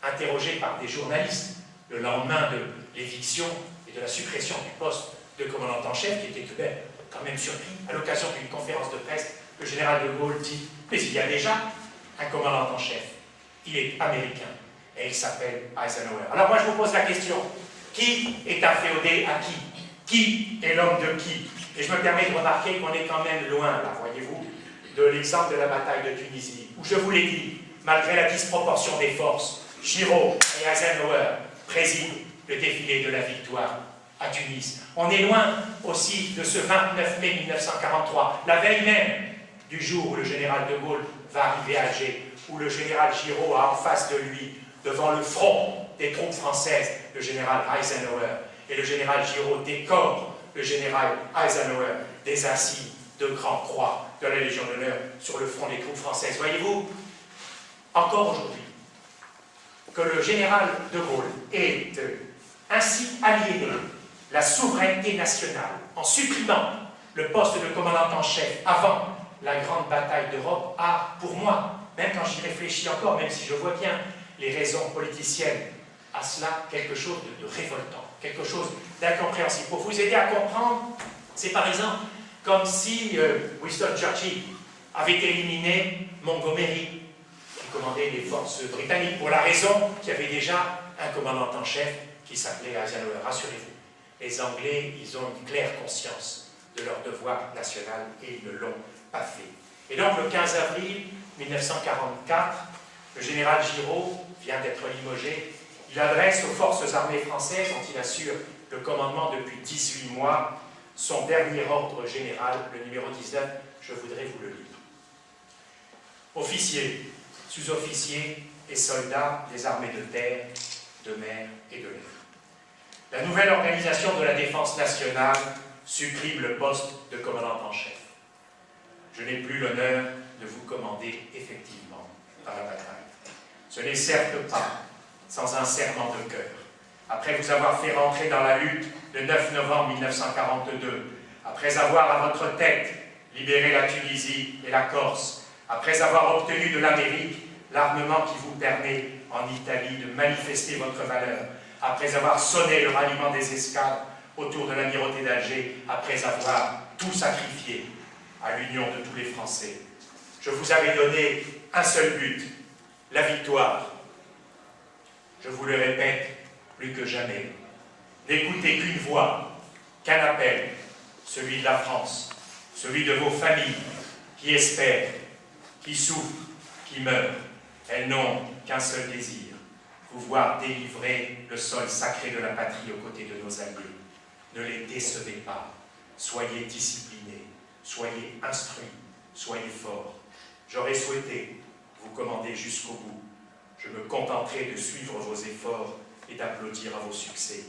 interrogé par des journalistes le lendemain de l'éviction et de la suppression du poste de commandant en chef, qui était quand même surpris, à l'occasion d'une conférence de presse, le général de Gaulle dit « Mais il y a déjà un commandant en chef. Il est américain et il s'appelle Eisenhower. » Alors moi je vous pose la question, qui est inféodé à qui? Qui est l'homme de qui? Et je me permets de remarquer qu'on est quand même loin, là, voyez-vous, de l'exemple de la bataille de Tunisie, où je vous l'ai dit, malgré la disproportion des forces, Giraud et Eisenhower président le défilé de la victoire à Tunis. On est loin aussi de ce 29 mai 1943, la veille même du jour où le général de Gaulle va arriver à Alger, où le général Giraud a en face de lui, devant le front des troupes françaises, le général Eisenhower. Et le général Giraud décore le général Eisenhower des insignes de Grande Croix de la Légion d'honneur sur le front des troupes françaises. Voyez-vous, encore aujourd'hui, que le général de Gaulle est ainsi aliéner la souveraineté nationale en supprimant le poste de commandant en chef avant la grande bataille d'Europe a, pour moi, même quand j'y réfléchis encore, même si je vois bien les raisons politiciennes, à cela quelque chose de révoltant, quelque chose d'incompréhensible. Pour vous aider à comprendre, c'est par exemple comme si Winston Churchill avait éliminé Montgomery, qui commandait les forces britanniques, pour la raison qu'il y avait déjà un commandant en chef qui s'appelait Eisenhower. Rassurez-vous, les Anglais, ils ont une claire conscience de leur devoir national et ils ne l'ont pas fait. Et donc le 15 avril 1944, le général Giraud vient d'être limogé. Il adresse aux forces armées françaises, dont il assure le commandement depuis 18 mois, son dernier ordre général, le numéro 19, je voudrais vous le lire. Officiers, sous-officiers et soldats des armées de terre, de mer et de l'air. La nouvelle organisation de la défense nationale supprime le poste de commandant en chef. Je n'ai plus l'honneur de vous commander effectivement dans la bataille. Ce n'est certes pas sans un serment de cœur. Après vous avoir fait rentrer dans la lutte le 9 novembre 1942, après avoir à votre tête libéré la Tunisie et la Corse, après avoir obtenu de l'Amérique l'armement qui vous permet en Italie de manifester votre valeur, après avoir sonné le ralliement des escadres autour de l'amirauté d'Alger, après avoir tout sacrifié à l'union de tous les Français. Je vous avais donné un seul but, la victoire. Je vous le répète plus que jamais, n'écoutez qu'une voix, qu'un appel, celui de la France, celui de vos familles qui espèrent, qui souffrent, qui meurent. Elles n'ont qu'un seul désir, vous voir délivrer le sol sacré de la patrie aux côtés de nos alliés. Ne les décevez pas, soyez disciplinés, soyez instruits, soyez forts. J'aurais souhaité vous commander jusqu'au bout. Je me contenterai de suivre vos efforts et d'applaudir à vos succès.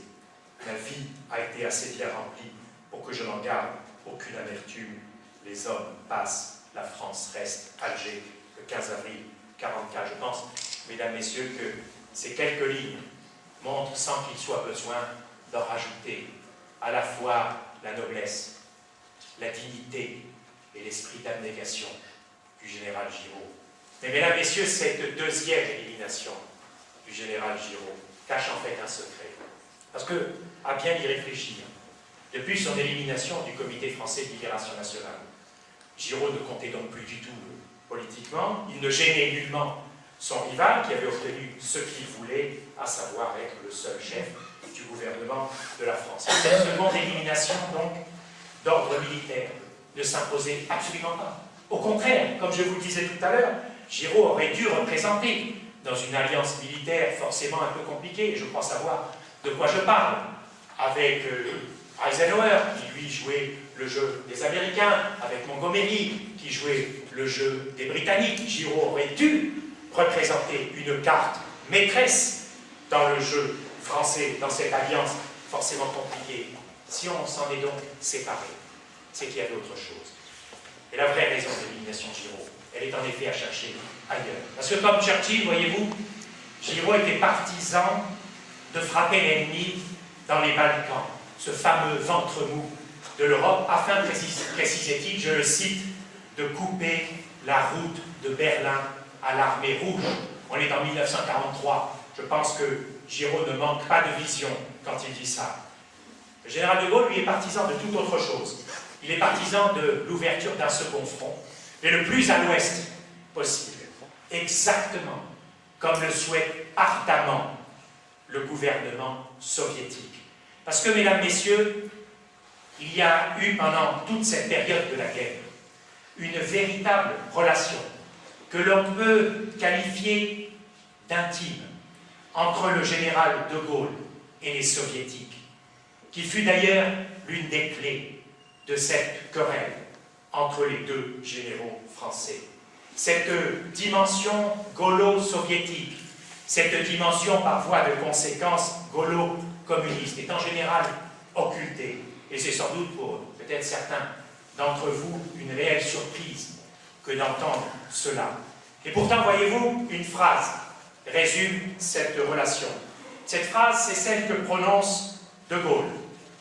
Ma vie a été assez bien remplie pour que je n'en garde aucune amertume. Les hommes passent, la France reste. Alger, le 15 avril 1944. Je pense, mesdames, messieurs, que ces quelques lignes montrent, sans qu'il soit besoin d'en rajouter, à la fois la noblesse, la dignité et l'esprit d'abnégation du général Giraud. Mais mesdames, messieurs, cette deuxième élimination du général Giraud cache en fait un secret. Parce que, à bien y réfléchir, depuis son élimination du Comité français de libération nationale, Giraud ne comptait donc plus du tout politiquement, il ne gênait nullement son rival qui avait obtenu ce qu'il voulait, à savoir être le seul chef du gouvernement de la France. Cette seconde élimination, donc, d'ordre militaire, ne s'imposait absolument pas. Au contraire, comme je vous le disais tout à l'heure, Giraud aurait dû représenter, dans une alliance militaire forcément un peu compliquée, je crois savoir de quoi je parle, avec Eisenhower, qui lui jouait le jeu des Américains, avec Montgomery, qui jouait le jeu des Britanniques. Giraud aurait dû représenter une carte maîtresse dans le jeu français, dans cette alliance forcément compliquée. Si on s'en est donc séparé, c'est qu'il y avait autre chose. Et la vraie raison de l'élimination de Giraud, elle est en effet à chercher ailleurs. Parce que comme Churchill, voyez-vous, Giraud était partisan de frapper l'ennemi dans les Balkans, ce fameux ventre mou de l'Europe, afin, précisait-il, je le cite, de couper la route de Berlin à l'armée rouge. On est en 1943. Je pense que Giraud ne manque pas de vision quand il dit ça. Le général de Gaulle, lui, est partisan de toute autre chose. Il est partisan de l'ouverture d'un second front, mais le plus à l'ouest possible. Exactement comme le souhaite ardemment le gouvernement soviétique. Parce que, mesdames, messieurs, il y a eu pendant toute cette période de la guerre une véritable relation que l'on peut qualifier d'intime entre le général de Gaulle et les soviétiques, qui fut d'ailleurs l'une des clés de cette querelle entre les deux généraux français. Cette dimension gaulo-soviétique, cette dimension par voie de conséquence gaulo-communiste est en général occultée. Et c'est sans doute pour peut-être certains d'entre vous une réelle surprise que d'entendre cela. Et pourtant, voyez-vous, une phrase résume cette relation. Cette phrase, c'est celle que prononce De Gaulle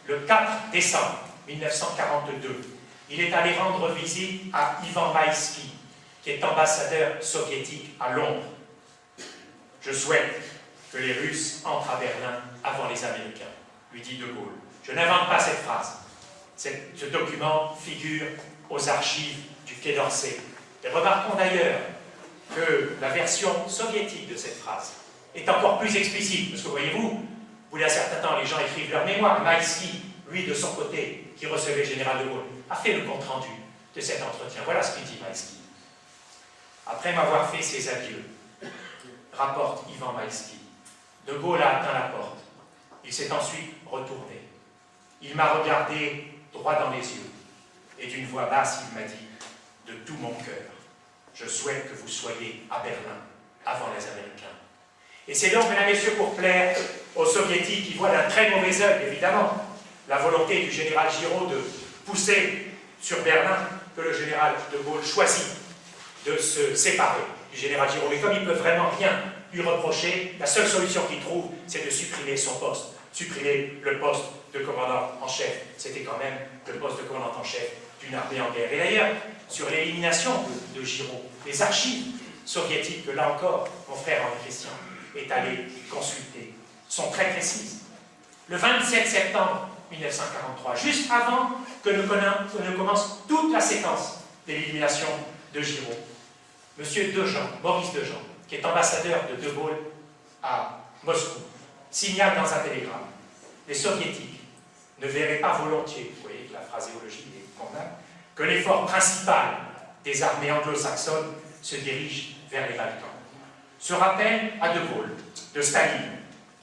le 4 décembre 1942. Il est allé rendre visite à Ivan Maïski, qui est ambassadeur soviétique à Londres. Je souhaite que les Russes entrent à Berlin avant les Américains, lui dit De Gaulle. Je n'invente pas cette phrase. Ce document figure aux archives du Quai d'Orsay. Et remarquons d'ailleurs que la version soviétique de cette phrase est encore plus explicite, parce que voyez-vous, il y a un certain temps, les gens écrivent leur mémoire. Maïski, lui, de son côté, qui recevait le général de Gaulle, a fait le compte-rendu de cet entretien. Voilà ce qu'il dit, Maïski. Après m'avoir fait ses adieux, rapporte Ivan Maïski, De Gaulle a atteint la porte. Il s'est ensuite retourné. Il m'a regardé droit dans les yeux, et d'une voix basse, il m'a dit, de tout mon cœur, je souhaite que vous soyez à Berlin avant les Américains. Et c'est donc, mesdames et messieurs, pour plaire aux Soviétiques qui voient d'un très mauvais œil, évidemment, la volonté du général Giraud de pousser sur Berlin que le général de Gaulle choisit de se séparer du général Giraud. Mais comme il ne peut vraiment rien lui reprocher, la seule solution qu'il trouve, c'est de supprimer son poste, supprimer le poste de commandant en chef. C'était quand même le poste de commandant en chef d'une armée en guerre. Et d'ailleurs, sur l'élimination de Giraud, les archives soviétiques, que là encore, mon frère Henri Christian est allé consulter, sont très précises. Le 27 septembre 1943, juste avant que ne commence toute la séquence d'élimination de Giraud, M. Dejean, Maurice Dejean, qui est ambassadeur de De Gaulle à Moscou, signale dans un télégramme: les Soviétiques ne verraient pas volontiers, vous voyez que la phraséologie est convenable, que l'effort principal des armées anglo-saxonnes se dirige vers les Balkans. Ce rappel à De Gaulle, de Staline,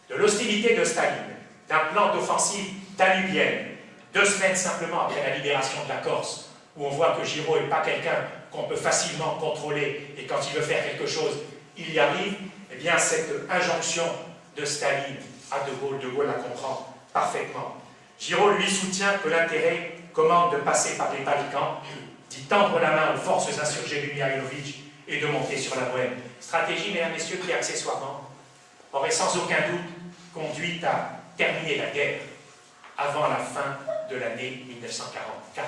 de l'hostilité de Staline, d'un plan d'offensive danubienne, 2 semaines simplement après la libération de la Corse, où on voit que Giraud n'est pas quelqu'un qu'on peut facilement contrôler, et quand il veut faire quelque chose, il y arrive, eh bien cette injonction de Staline à De Gaulle la comprend parfaitement. Giraud lui soutient que l'intérêt commande de passer par les Balkans, d'y tendre la main aux forces insurgées du Mihailovitch et de monter sur la Bohème. Stratégie, mesdames et messieurs, qui accessoirement aurait sans aucun doute conduit à terminer la guerre avant la fin de l'année 1944.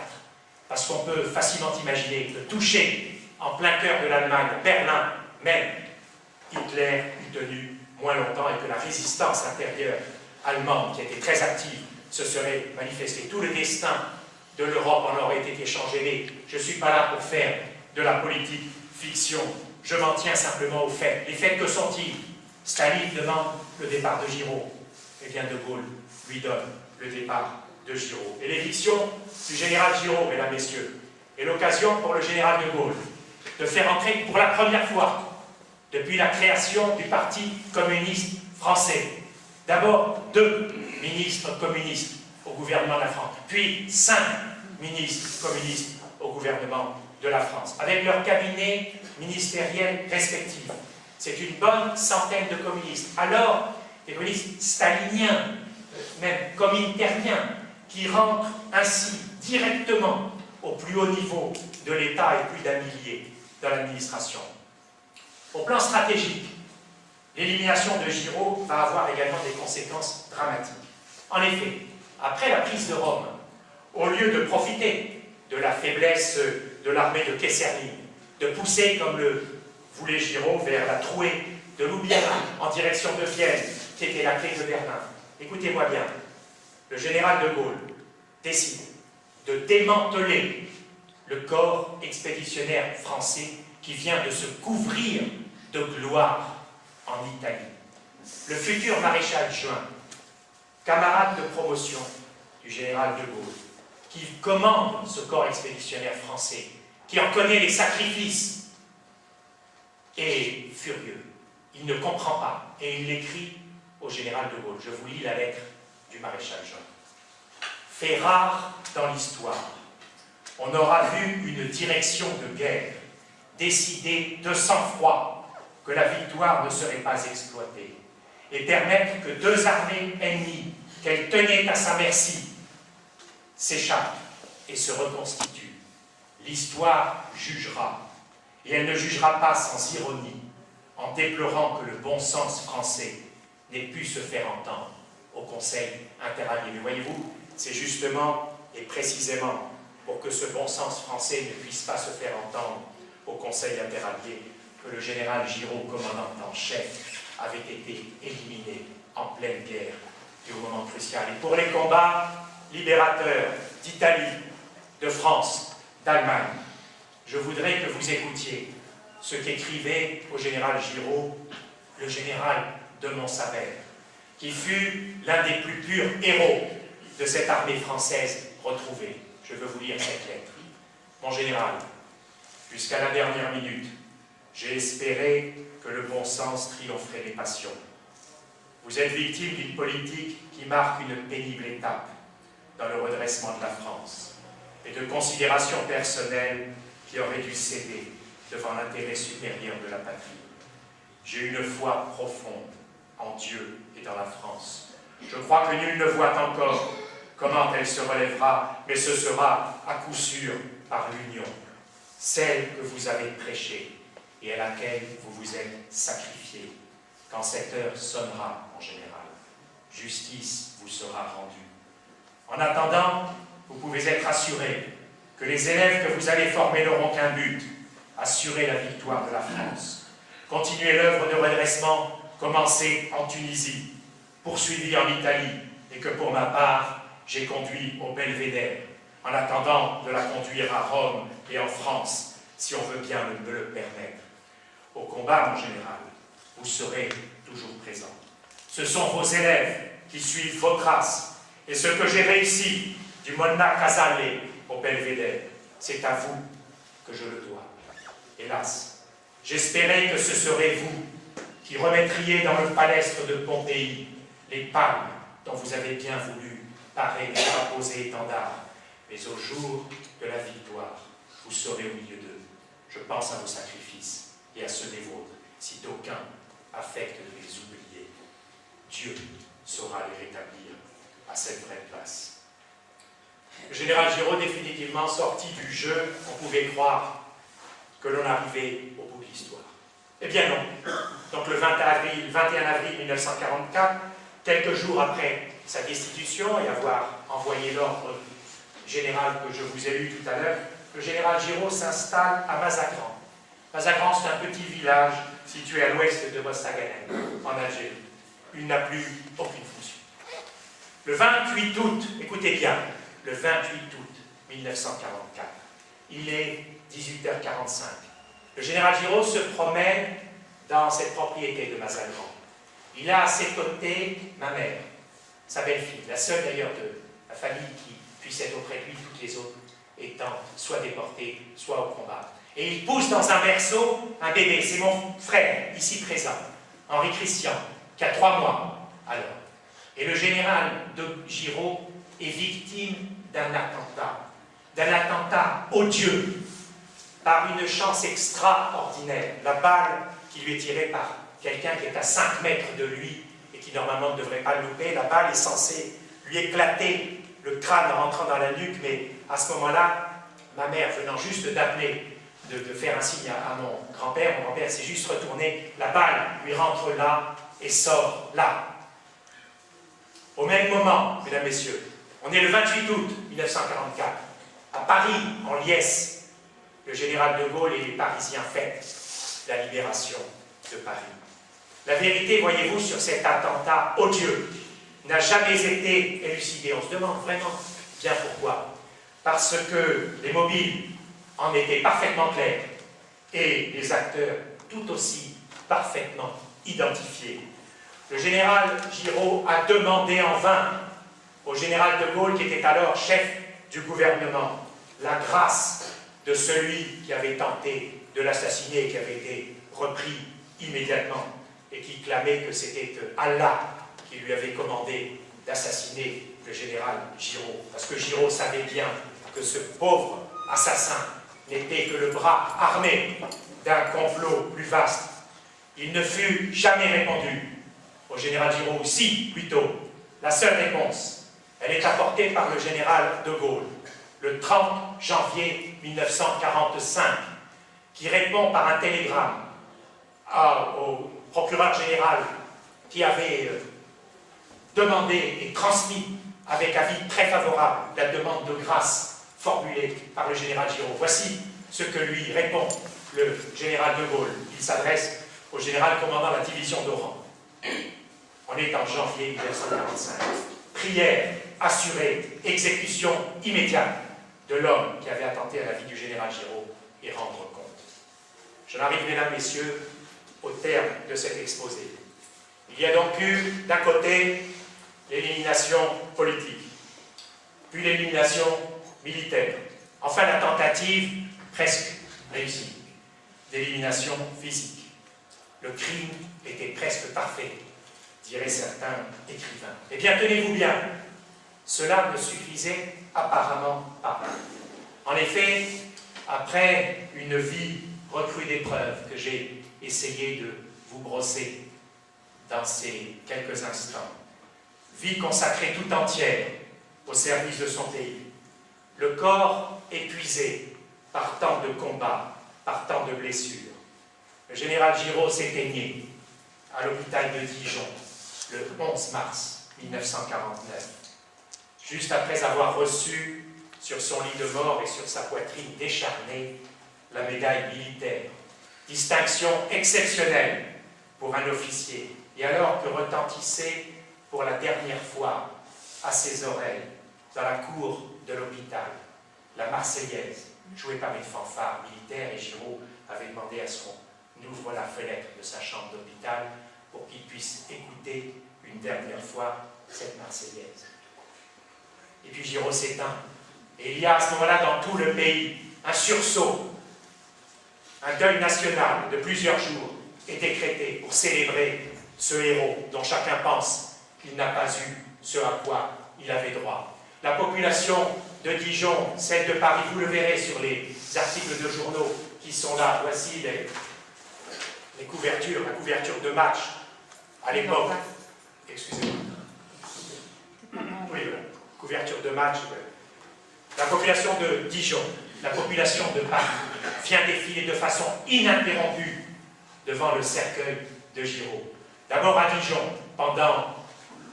Parce qu'on peut facilement imaginer que touché en plein cœur de l'Allemagne, Berlin même, Hitler eût tenu moins longtemps et que la résistance intérieure allemande, qui était très active, se serait manifestée. Tout le destin de l'Europe en aurait été changé. Mais je ne suis pas là pour faire de la politique fiction. Je m'en tiens simplement aux faits. Les faits, que sont-ils? Staline demande le départ de Giraud. Eh bien, De Gaulle lui donne le départ de Giraud. Et l'éviction du général Giraud, mesdames, messieurs, est l'occasion pour le général de Gaulle de faire entrer pour la première fois depuis la création du Parti communiste français, d'abord 2 ministres communistes au gouvernement de la France, puis 5 ministres communistes au gouvernement de la France, avec leurs cabinets ministériels respectifs. C'est une bonne centaine de communistes. Alors, des communistes staliniens, même comintériens, qui rentrent ainsi directement au plus haut niveau de l'État et plus d'un millier dans l'administration. Au plan stratégique, l'élimination de Giraud va avoir également des conséquences dramatiques. En effet, après la prise de Rome, au lieu de profiter de la faiblesse de l'armée de Kesserling, de pousser, comme le voulait Giraud, vers la trouée de Ljubljana en direction de Vienne, qui était la clé de Berlin, écoutez-moi bien, le général de Gaulle décide de démanteler le corps expéditionnaire français qui vient de se couvrir de gloire en Italie. Le futur maréchal Juin, camarade de promotion du général de Gaulle, qui commande ce corps expéditionnaire français, qui en connaît les sacrifices, est furieux. Il ne comprend pas et il écrit au général de Gaulle. Je vous lis la lettre du maréchal Juin. Fait rare dans l'histoire, on aura vu une direction de guerre décider de sang-froid que la victoire ne serait pas exploitée et permettre que 2 armées ennemies qu'elle tenait à sa merci s'échappent et se reconstituent. L'histoire jugera, et elle ne jugera pas sans ironie, en déplorant que le bon sens français n'ait pu se faire entendre au Conseil interallié. Mais voyez-vous, c'est justement et précisément pour que ce bon sens français ne puisse pas se faire entendre au Conseil interallié que le général Giraud, commandant en chef, avait été éliminé en pleine guerre et au moment crucial. Et pour les combats libérateurs d'Italie, de France, d'Allemagne, je voudrais que vous écoutiez ce qu'écrivait au général Giraud le général de Montsabert, qui fut l'un des plus purs héros de cette armée française retrouvée. Je veux vous lire cette lettre. Mon général, jusqu'à la dernière minute, j'ai espéré que le bon sens triompherait des passions. Vous êtes victime d'une politique qui marque une pénible étape dans le redressement de la France et de considérations personnelles qui auraient dû céder devant l'intérêt supérieur de la patrie. J'ai une foi profonde en Dieu et dans la France. Je crois que nul ne voit encore comment elle se relèvera, mais ce sera à coup sûr par l'union, celle que vous avez prêchée et à laquelle vous vous êtes sacrifié. Quand cette heure sonnera, mon général, justice vous sera rendue. En attendant, vous pouvez être assuré que les élèves que vous allez former n'auront qu'un but, assurer la victoire de la France. Continuez l'œuvre de redressement commencée en Tunisie, poursuivie en Italie, et que pour ma part, j'ai conduit au Belvédère, en attendant de la conduire à Rome et en France, si on veut bien me le permettre. Au combat, mon général, vous serez toujours présent. Ce sont vos élèves qui suivent vos traces, et ce que j'ai réussi du Monna Casale au Belvédère, c'est à vous que je le dois. Hélas, j'espérais que ce serait vous qui remettriez dans le palestre de Pompéi les palmes dont vous avez bien voulu parer les drapeaux et étendards. Mais au jour de la victoire, vous serez au milieu d'eux. Je pense à vos sacrifices et à ceux des vôtres, si d'aucun affecte de les oublier. Dieu saura les rétablir à cette vraie place. Le général Giraud, définitivement sorti du jeu, on pouvait croire que l'on arrivait au bout de l'histoire. Eh bien non. Donc le 21 avril 1944, quelques jours après sa destitution et avoir envoyé l'ordre général que je vous ai lu tout à l'heure, le général Giraud s'installe à Mazagran. Mazagran, c'est un petit village situé à l'ouest de Mostaganem, en Algérie. Il n'a plus aucune fonction. Le 28 août, écoutez bien, le 28 août 1944, il est 18h45. Le général Giraud se promène dans cette propriété de Mazagran. Il a à ses côtés ma mère, sa belle-fille, la seule d'ailleurs de la famille qui puisse être auprès de lui, toutes les autres étant soit déportées, soit au combat. Et il pousse dans un berceau un bébé, c'est mon frère, ici présent, Henri Christian, qui a 3 mois alors. Et le général de Giraud est victime d'un attentat odieux, par une chance extraordinaire. La balle qui lui est tirée par quelqu'un qui est à 5 mètres de lui et qui normalement ne devrait pas le louper, la balle est censée lui éclater le crâne en rentrant dans la nuque, mais à ce moment-là, ma mère venant juste d'appeler, de faire un signe à mon grand-père s'est juste retourné, la balle lui rentre là et sort là. Au même moment, mesdames, messieurs, on est le 28 août 1944, à Paris, en liesse, le général de Gaulle et les Parisiens fêtent la libération de Paris. La vérité, voyez-vous, sur cet attentat odieux n'a jamais été élucidée. On se demande vraiment bien pourquoi. Parce que les mobiles en étaient parfaitement clairs et les acteurs tout aussi parfaitement identifiés. Le général Giraud a demandé en vain au général de Gaulle, qui était alors chef du gouvernement, la grâce de celui qui avait tenté de l'assassiner et qui avait été repris immédiatement et qui clamait que c'était Allah qui lui avait commandé d'assassiner le général Giraud. Parce que Giraud savait bien que ce pauvre assassin n'était que le bras armé d'un complot plus vaste. Il ne fut jamais répondu au général Giraud, si plutôt. La seule réponse, elle est apportée par le général de Gaulle, le 30 janvier 1945, qui répond par un télégramme au procureur général qui avait demandé et transmis avec avis très favorable la demande de grâce formulée par le général Giraud. Voici ce que lui répond le général de Gaulle. Il s'adresse au général commandant la division d'Oran. On est en janvier 1945. Prière assurée, exécution immédiate de l'homme qui avait attenté à la vie du général Giraud et rendre compte. J'en arrive, mesdames, messieurs, au terme de cet exposé. Il y a donc eu, d'un côté, l'élimination politique, puis l'élimination militaire, enfin la tentative, presque réussie, d'élimination physique. Le crime était presque parfait, diraient certains écrivains. Eh bien, tenez-vous bien, cela ne suffisait apparemment pas. En effet, après une vie recrue d'épreuves que j'ai essayé de vous brosser dans ces quelques instants, vie consacrée tout entière au service de son pays, le corps épuisé par tant de combats, par tant de blessures. Le général Giraud s'éteignait à l'hôpital de Dijon le 11 mars 1949, juste après avoir reçu sur son lit de mort et sur sa poitrine décharnée la médaille militaire, distinction exceptionnelle pour un officier, et alors que retentissait pour la dernière fois à ses oreilles, dans la cour de l'hôpital, la Marseillaise, jouée par une fanfare militaire, et Giraud avait demandé à ce qu'on ouvre la fenêtre de sa chambre d'hôpital pour qu'il puisse écouter une dernière fois cette Marseillaise. Et puis Giraud s'éteint. Et il y a à ce moment-là dans tout le pays un sursaut, un deuil national de plusieurs jours est décrété pour célébrer ce héros dont chacun pense qu'il n'a pas eu ce à quoi il avait droit. La population de Dijon, celle de Paris, vous le verrez sur les articles de journaux qui sont là. Voici les couvertures, la couverture de match à l'époque. Excusez-moi. Oui, voilà. Couverture de match. La population de Dijon, la population de Paris vient défiler de façon ininterrompue devant le cercueil de Giraud. D'abord à Dijon, pendant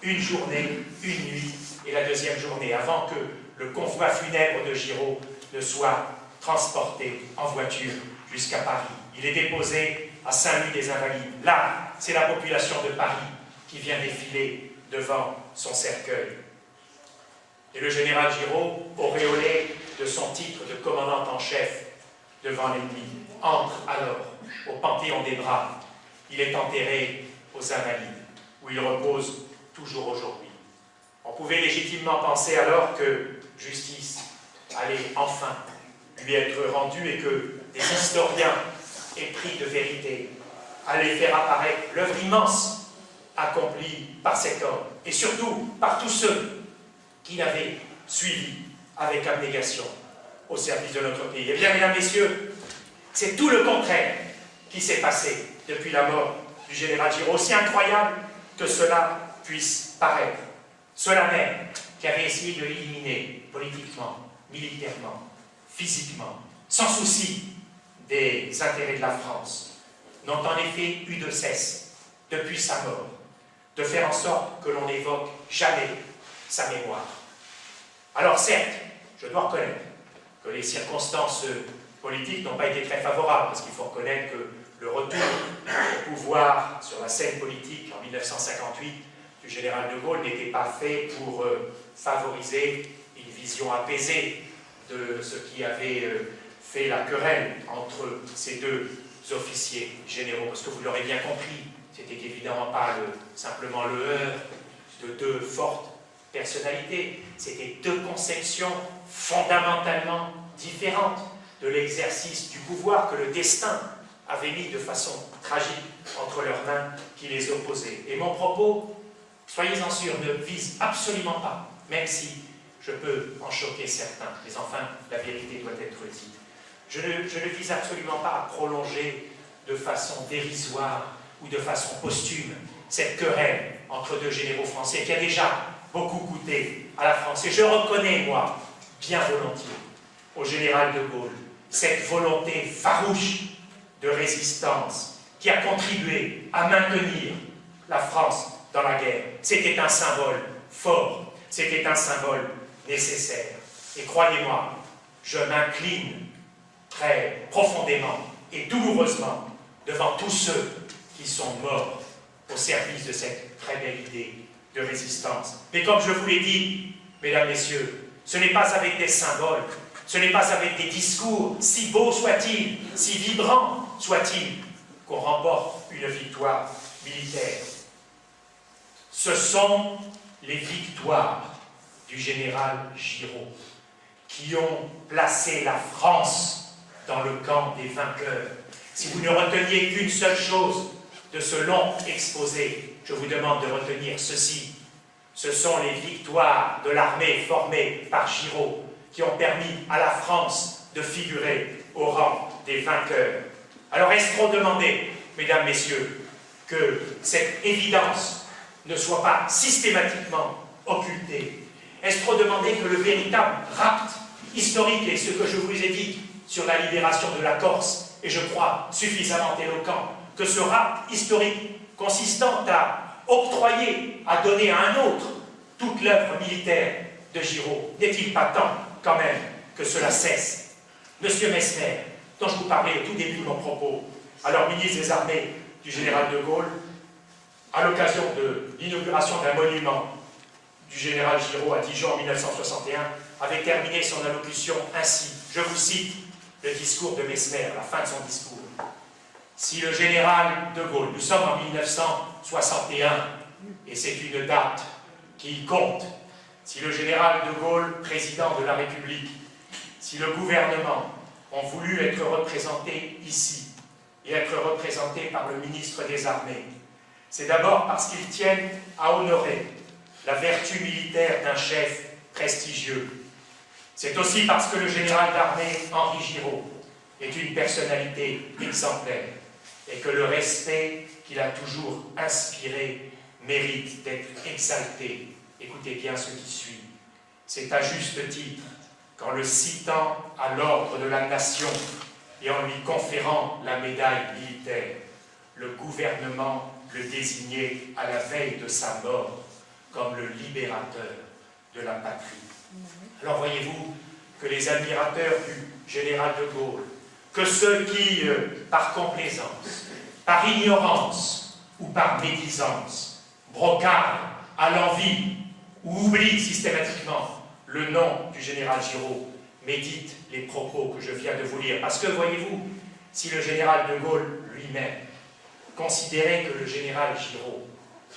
une journée, une nuit, et la deuxième journée, avant que le convoi funèbre de Giraud ne soit transporté en voiture jusqu'à Paris. Il est déposé à Saint-Louis-des-Invalides. Là, c'est la population de Paris qui vient défiler devant son cercueil. Et le général Giraud, auréolé de son titre de commandant en chef devant l'ennemi, entre alors au Panthéon des Braves. Il est enterré aux Invalides, où il repose toujours aujourd'hui. On pouvait légitimement penser alors que justice allait enfin lui être rendue et que des historiens épris de vérité allaient faire apparaître l'œuvre immense accomplie par cet homme, et surtout par tous ceux qui l'avaient suivi avec abnégation au service de notre pays. Eh bien, mesdames, messieurs, c'est tout le contraire qui s'est passé depuis la mort du général Giraud, aussi incroyable que cela puisse paraître. Ceux-là même qui avaient essayé de l'éliminer politiquement, militairement, physiquement, sans souci des intérêts de la France, n'ont en effet eu de cesse, depuis sa mort, de faire en sorte que l'on n'évoque jamais sa mémoire. Alors certes, je dois reconnaître que les circonstances politiques n'ont pas été très favorables, parce qu'il faut reconnaître que le retour au pouvoir sur la scène politique en 1958 du général de Gaulle n'était pas fait pour favoriser une vision apaisée de ce qui avait fait la querelle entre ces deux officiers généraux, parce que vous l'aurez bien compris, c'était évidemment pas simplement le heurt de deux fortes personnalités, c'était deux conceptions fondamentalement différentes de l'exercice du pouvoir que le destin avait mis de façon tragique entre leurs mains qui les opposaient. Et mon propos, soyez-en sûrs, ne vise absolument pas, même si je peux en choquer certains, mais enfin, la vérité doit être dite. Je ne vise absolument pas à prolonger de façon dérisoire ou de façon posthume cette querelle entre deux généraux français qui a déjà beaucoup coûté à la France. Et je reconnais, moi, bien volontiers, au général de Gaulle, cette volonté farouche de résistance qui a contribué à maintenir la France dans la guerre. C'était un symbole fort, c'était un symbole nécessaire. Et croyez-moi, je m'incline très profondément et douloureusement devant tous ceux qui sont morts au service de cette très belle idée de résistance. Mais comme je vous l'ai dit, mesdames, messieurs, ce n'est pas avec des symboles, ce n'est pas avec des discours, si beaux soient-ils, si vibrants soient-ils, qu'on remporte une victoire militaire. Ce sont les victoires du général Giraud qui ont placé la France dans le camp des vainqueurs. Si vous ne reteniez qu'une seule chose de ce long exposé, je vous demande de retenir ceci. Ce sont les victoires de l'armée formée par Giraud qui ont permis à la France de figurer au rang des vainqueurs. Alors est-ce trop demandé, mesdames, messieurs, que cette évidence ne soit pas systématiquement occultée? Est-ce trop demandé que le véritable rapt historique, et ce que je vous ai dit sur la libération de la Corse, et je crois suffisamment éloquent, que ce rapt historique consistant à octroyer, à donner à un autre toute l'œuvre militaire de Giraud, n'est-il pas temps, quand même, que cela cesse? Monsieur Messmer, dont je vous parlais au tout début de mon propos, alors ministre des Armées du général de Gaulle, à l'occasion de l'inauguration d'un monument du général Giraud à Dijon en 1961, avait terminé son allocution ainsi. Je vous cite le discours de Messmer, la fin de son discours. Si le général de Gaulle, nous sommes en 1961, et c'est une date qui compte, si le général de Gaulle, président de la République, si le gouvernement ont voulu être représentés ici, et être représentés par le ministre des Armées, c'est d'abord parce qu'ils tiennent à honorer la vertu militaire d'un chef prestigieux. C'est aussi parce que le général d'armée Henri Giraud est une personnalité exemplaire et que le respect qu'il a toujours inspiré mérite d'être exalté. Écoutez bien ce qui suit. C'est à juste titre qu'en le citant à l'ordre de la nation et en lui conférant la médaille militaire, le gouvernement le désignait à la veille de sa mort comme le libérateur de la patrie. Alors voyez-vous que les admirateurs du général de Gaulle, que ceux qui, par complaisance, par ignorance ou par médisance, brocardent à l'envi ou oublient systématiquement le nom du général Giraud, méditent les propos que je viens de vous lire. Parce que, voyez-vous, si le général de Gaulle lui-même considérait que le général Giraud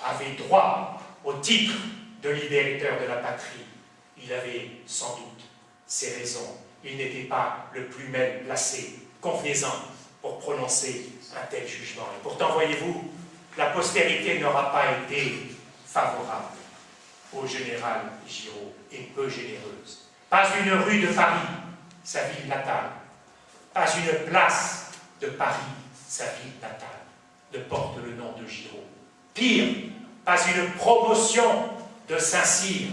avait droit au titre de libérateur de la patrie, il avait sans doute ses raisons. Il n'était pas le plus mal placé, convenez-en, pour prononcer un tel jugement. Et pourtant, voyez-vous, la postérité n'aura pas été favorable au général Giraud, et peu généreuse. Pas une rue de Paris, sa ville natale, pas une place de Paris, sa ville natale, ne porte le nom de Giraud. Pire, pas une promotion de Saint-Cyr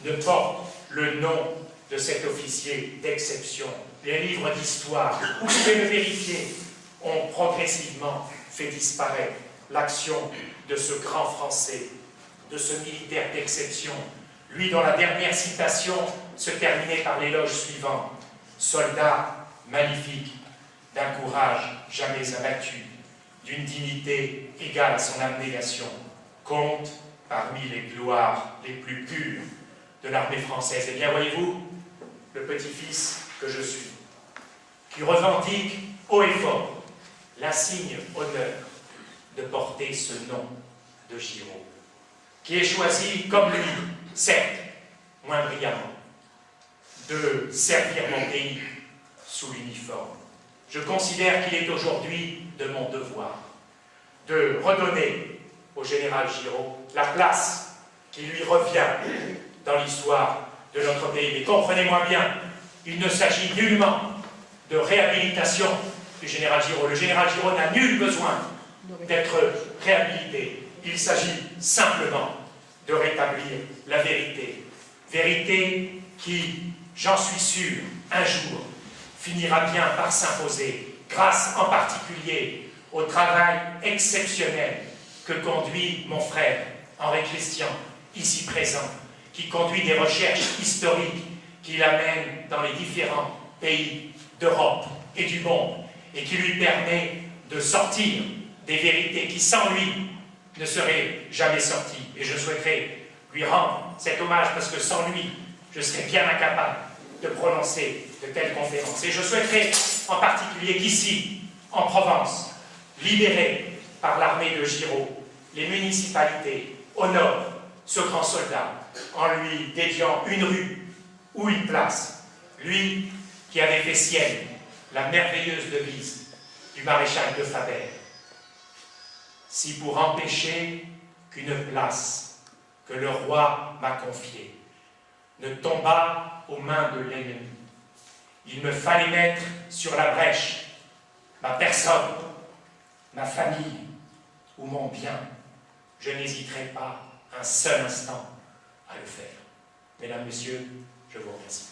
ne porte le nom de cet officier d'exception. Les livres d'histoire, vous pouvez le vérifier, ont progressivement fait disparaître l'action de ce grand Français, de ce militaire d'exception, lui dont la dernière citation se terminait par l'éloge suivant: soldat magnifique, d'un courage jamais abattu, d'une dignité égale à son abnégation, compte parmi les gloires les plus pures de l'armée française. Eh bien, voyez-vous, le petit-fils que je suis, qui revendique haut et fort l'insigne honneur de porter ce nom de Giraud, qui est choisi comme lui, certes, moins brillamment, de servir mon pays sous l'uniforme. Je considère qu'il est aujourd'hui de mon devoir de redonner au général Giraud la place qui lui revient dans l'histoire de notre pays. Mais comprenez-moi bien, il ne s'agit nullement de réhabilitation du général Giraud. Le général Giraud n'a nul besoin d'être réhabilité. Il s'agit simplement de rétablir la vérité. Vérité qui, j'en suis sûr, un jour finira bien par s'imposer, grâce en particulier au travail exceptionnel que conduit mon frère Henri Christian, ici présent, qui conduit des recherches historiques qui l'amènent dans les différents pays d'Europe et du monde, et qui lui permet de sortir des vérités qui, sans lui, ne seraient jamais sorties. Et je souhaiterais lui rendre cet hommage, parce que sans lui, je serais bien incapable de prononcer de telles conférences. Et je souhaiterais en particulier qu'ici, en Provence, libéré par l'armée de Giraud, les municipalités honorent ce grand soldat en lui dédiant une rue ou une place. Lui qui avait fait sienne la merveilleuse devise du maréchal de Faber. Si pour empêcher qu'une place que le roi m'a confiée ne tombât aux mains de l'ennemi, il me fallait mettre sur la brèche ma personne, ma famille ou mon bien, je n'hésiterai pas un seul instant à le faire. Mesdames, Messieurs, je vous remercie.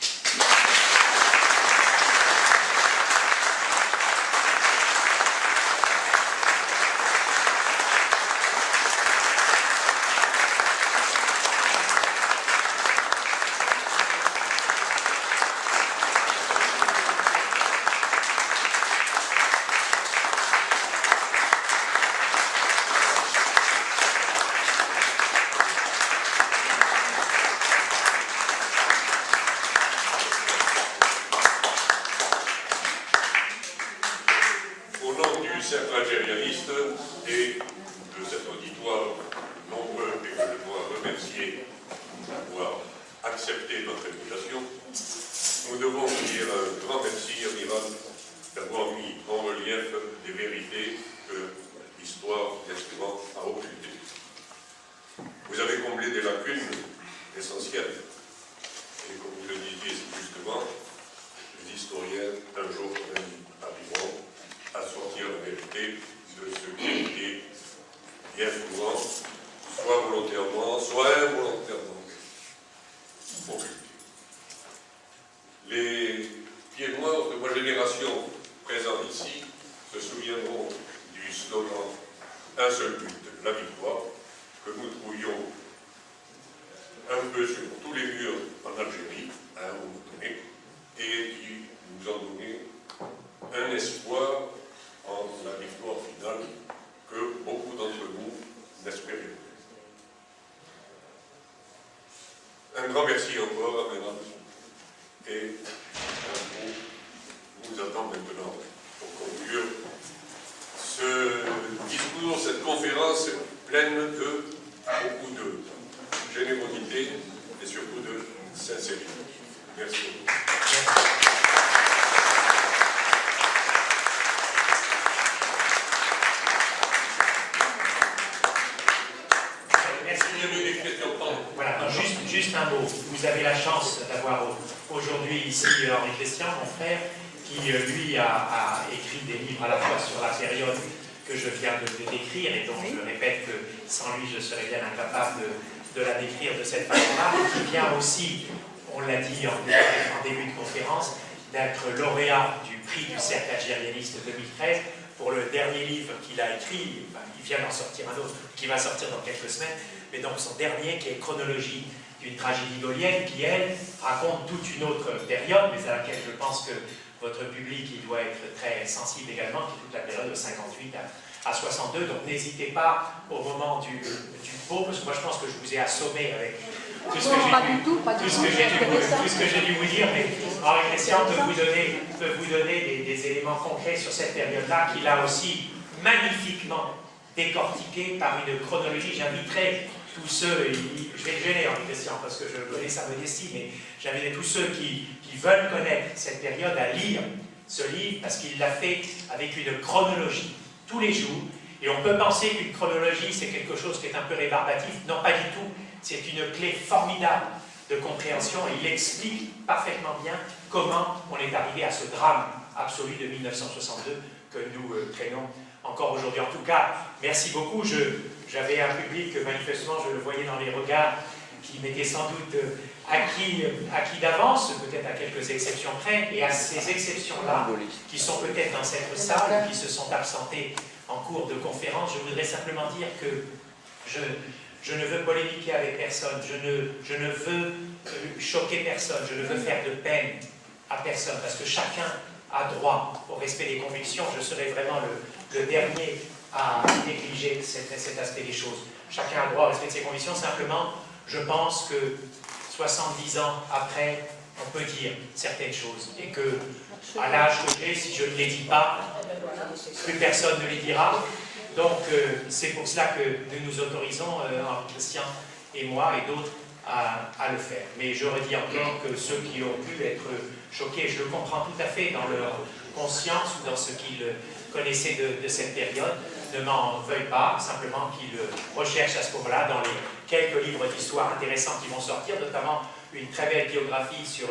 Cercle algérianiste et de cet auditoire nombreux et que je dois remercier d'avoir accepté notre invitation, nous devons dire un grand merci, amiral, d'avoir mis en relief des vérités que l'histoire, bien souvent, a occultées. Vous avez comblé des lacunes essentielles. Et comme vous le disiez si justement, les historiens, un jour arriveront à sortir la vérité de ce qui a été bien souvent, soit volontairement, soit involontairement occulté. Les pieds noirs de ma génération présents ici se souviendront du slogan « Un seul but, la victoire » que nous trouvions un peu sur tous les murs en Algérie à un moment donné et qui nous ont donné un espoir en la victoire finale que beaucoup d'entre nous n'espéraient. Un grand merci encore, mesdames, et un mot nous attend maintenant pour conclure ce discours, cette conférence pleine de beaucoup de générosité et surtout de sincérité. Merci beaucoup. Voilà, juste un mot. Vous avez la chance d'avoir aujourd'hui ici Henri Christian, mon frère, qui lui a écrit des livres à la fois sur la période que je viens de décrire, et donc je répète que sans lui je serais bien incapable de la décrire de cette façon-là, et qui vient aussi, on l'a dit en début de conférence, d'être lauréat du prix du Cercle algérianiste 2013 pour le dernier livre qu'il a écrit. Il vient d'en sortir un autre qui va sortir dans quelques semaines, mais donc son dernier qui est Chronologie d'une tragédie gaulienne, qui elle raconte toute une autre période, mais à laquelle je pense que votre public il doit être très sensible également, qui est toute la période de 58 à 62. Donc n'hésitez pas au moment du pot, parce que moi je pense que je vous ai assommé avec tout ce que j'ai dû vous dire, mais Henri Christian peut vous donner des éléments concrets sur cette période-là, qu'il a aussi magnifiquement décortiqué par une chronologie. J'inviterai tous ceux, je vais le gêner Henri Christian parce que je connais sa modestie, mais j'inviterai tous ceux qui veulent connaître cette période à lire ce livre, parce qu'il l'a fait avec une chronologie tous les jours. Et on peut penser qu'une chronologie c'est quelque chose qui est un peu rébarbatif. Non, pas du tout. C'est une clé formidable de compréhension et il explique parfaitement bien comment on est arrivé à ce drame absolu de 1962 que nous traînons encore aujourd'hui. En tout cas, merci beaucoup. J'avais un public, manifestement, je le voyais dans les regards, qui m'était sans doute acquis d'avance, peut-être à quelques exceptions près, et à ces exceptions-là, qui sont peut-être dans cette salle, qui se sont absentées en cours de conférence. Je voudrais simplement dire que je ne veux polémiquer avec personne, je ne veux choquer personne, je ne veux faire de peine à personne, parce que chacun a droit au respect des convictions. Je serai vraiment le dernier à négliger cet aspect des choses. Chacun a droit au respect de ses convictions. Simplement, je pense que 70 ans après, on peut dire certaines choses, et que à l'âge que j'ai, si je ne les dis pas, plus personne ne les dira. Donc c'est pour cela que nous nous autorisons, Henri Christian et moi et d'autres, à le faire. Mais je redis encore que ceux qui ont pu être choqués, je le comprends tout à fait dans leur conscience ou dans ce qu'ils connaissaient de cette période, ne m'en veuillent pas, simplement qu'ils recherchent à ce moment-là dans les quelques livres d'histoire intéressants qui vont sortir, notamment une très belle biographie sur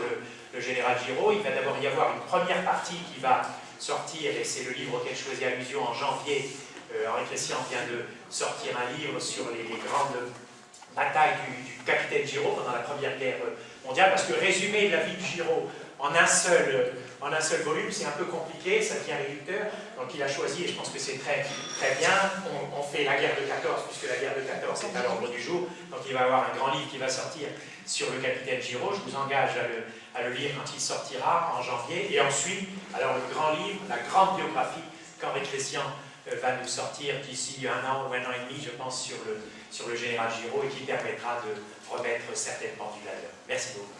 le général Giraud. Il va d'abord y avoir une première partie qui va sortir, et c'est le livre auquel je faisais allusion en janvier. Henri Christian vient de sortir un livre sur les grandes bataille du capitaine Giraud pendant la Première Guerre mondiale, parce que résumer la vie de Giraud en un seul volume, c'est un peu compliqué, ça devient réducteur. Donc il a choisi, et je pense que c'est très, très bien, on fait la guerre de 14, puisque la guerre de 14 est à l'ordre du jour, donc il va y avoir un grand livre qui va sortir sur le capitaine Giraud. Je vous engage à le lire quand il sortira en janvier. Et ensuite, alors le grand livre, la grande biographie qu'Henri Christian va nous sortir d'ici un an ou un an et demi, je pense, sur le général Giraud, et qui permettra de remettre certaines pendules à l'heure. Merci beaucoup.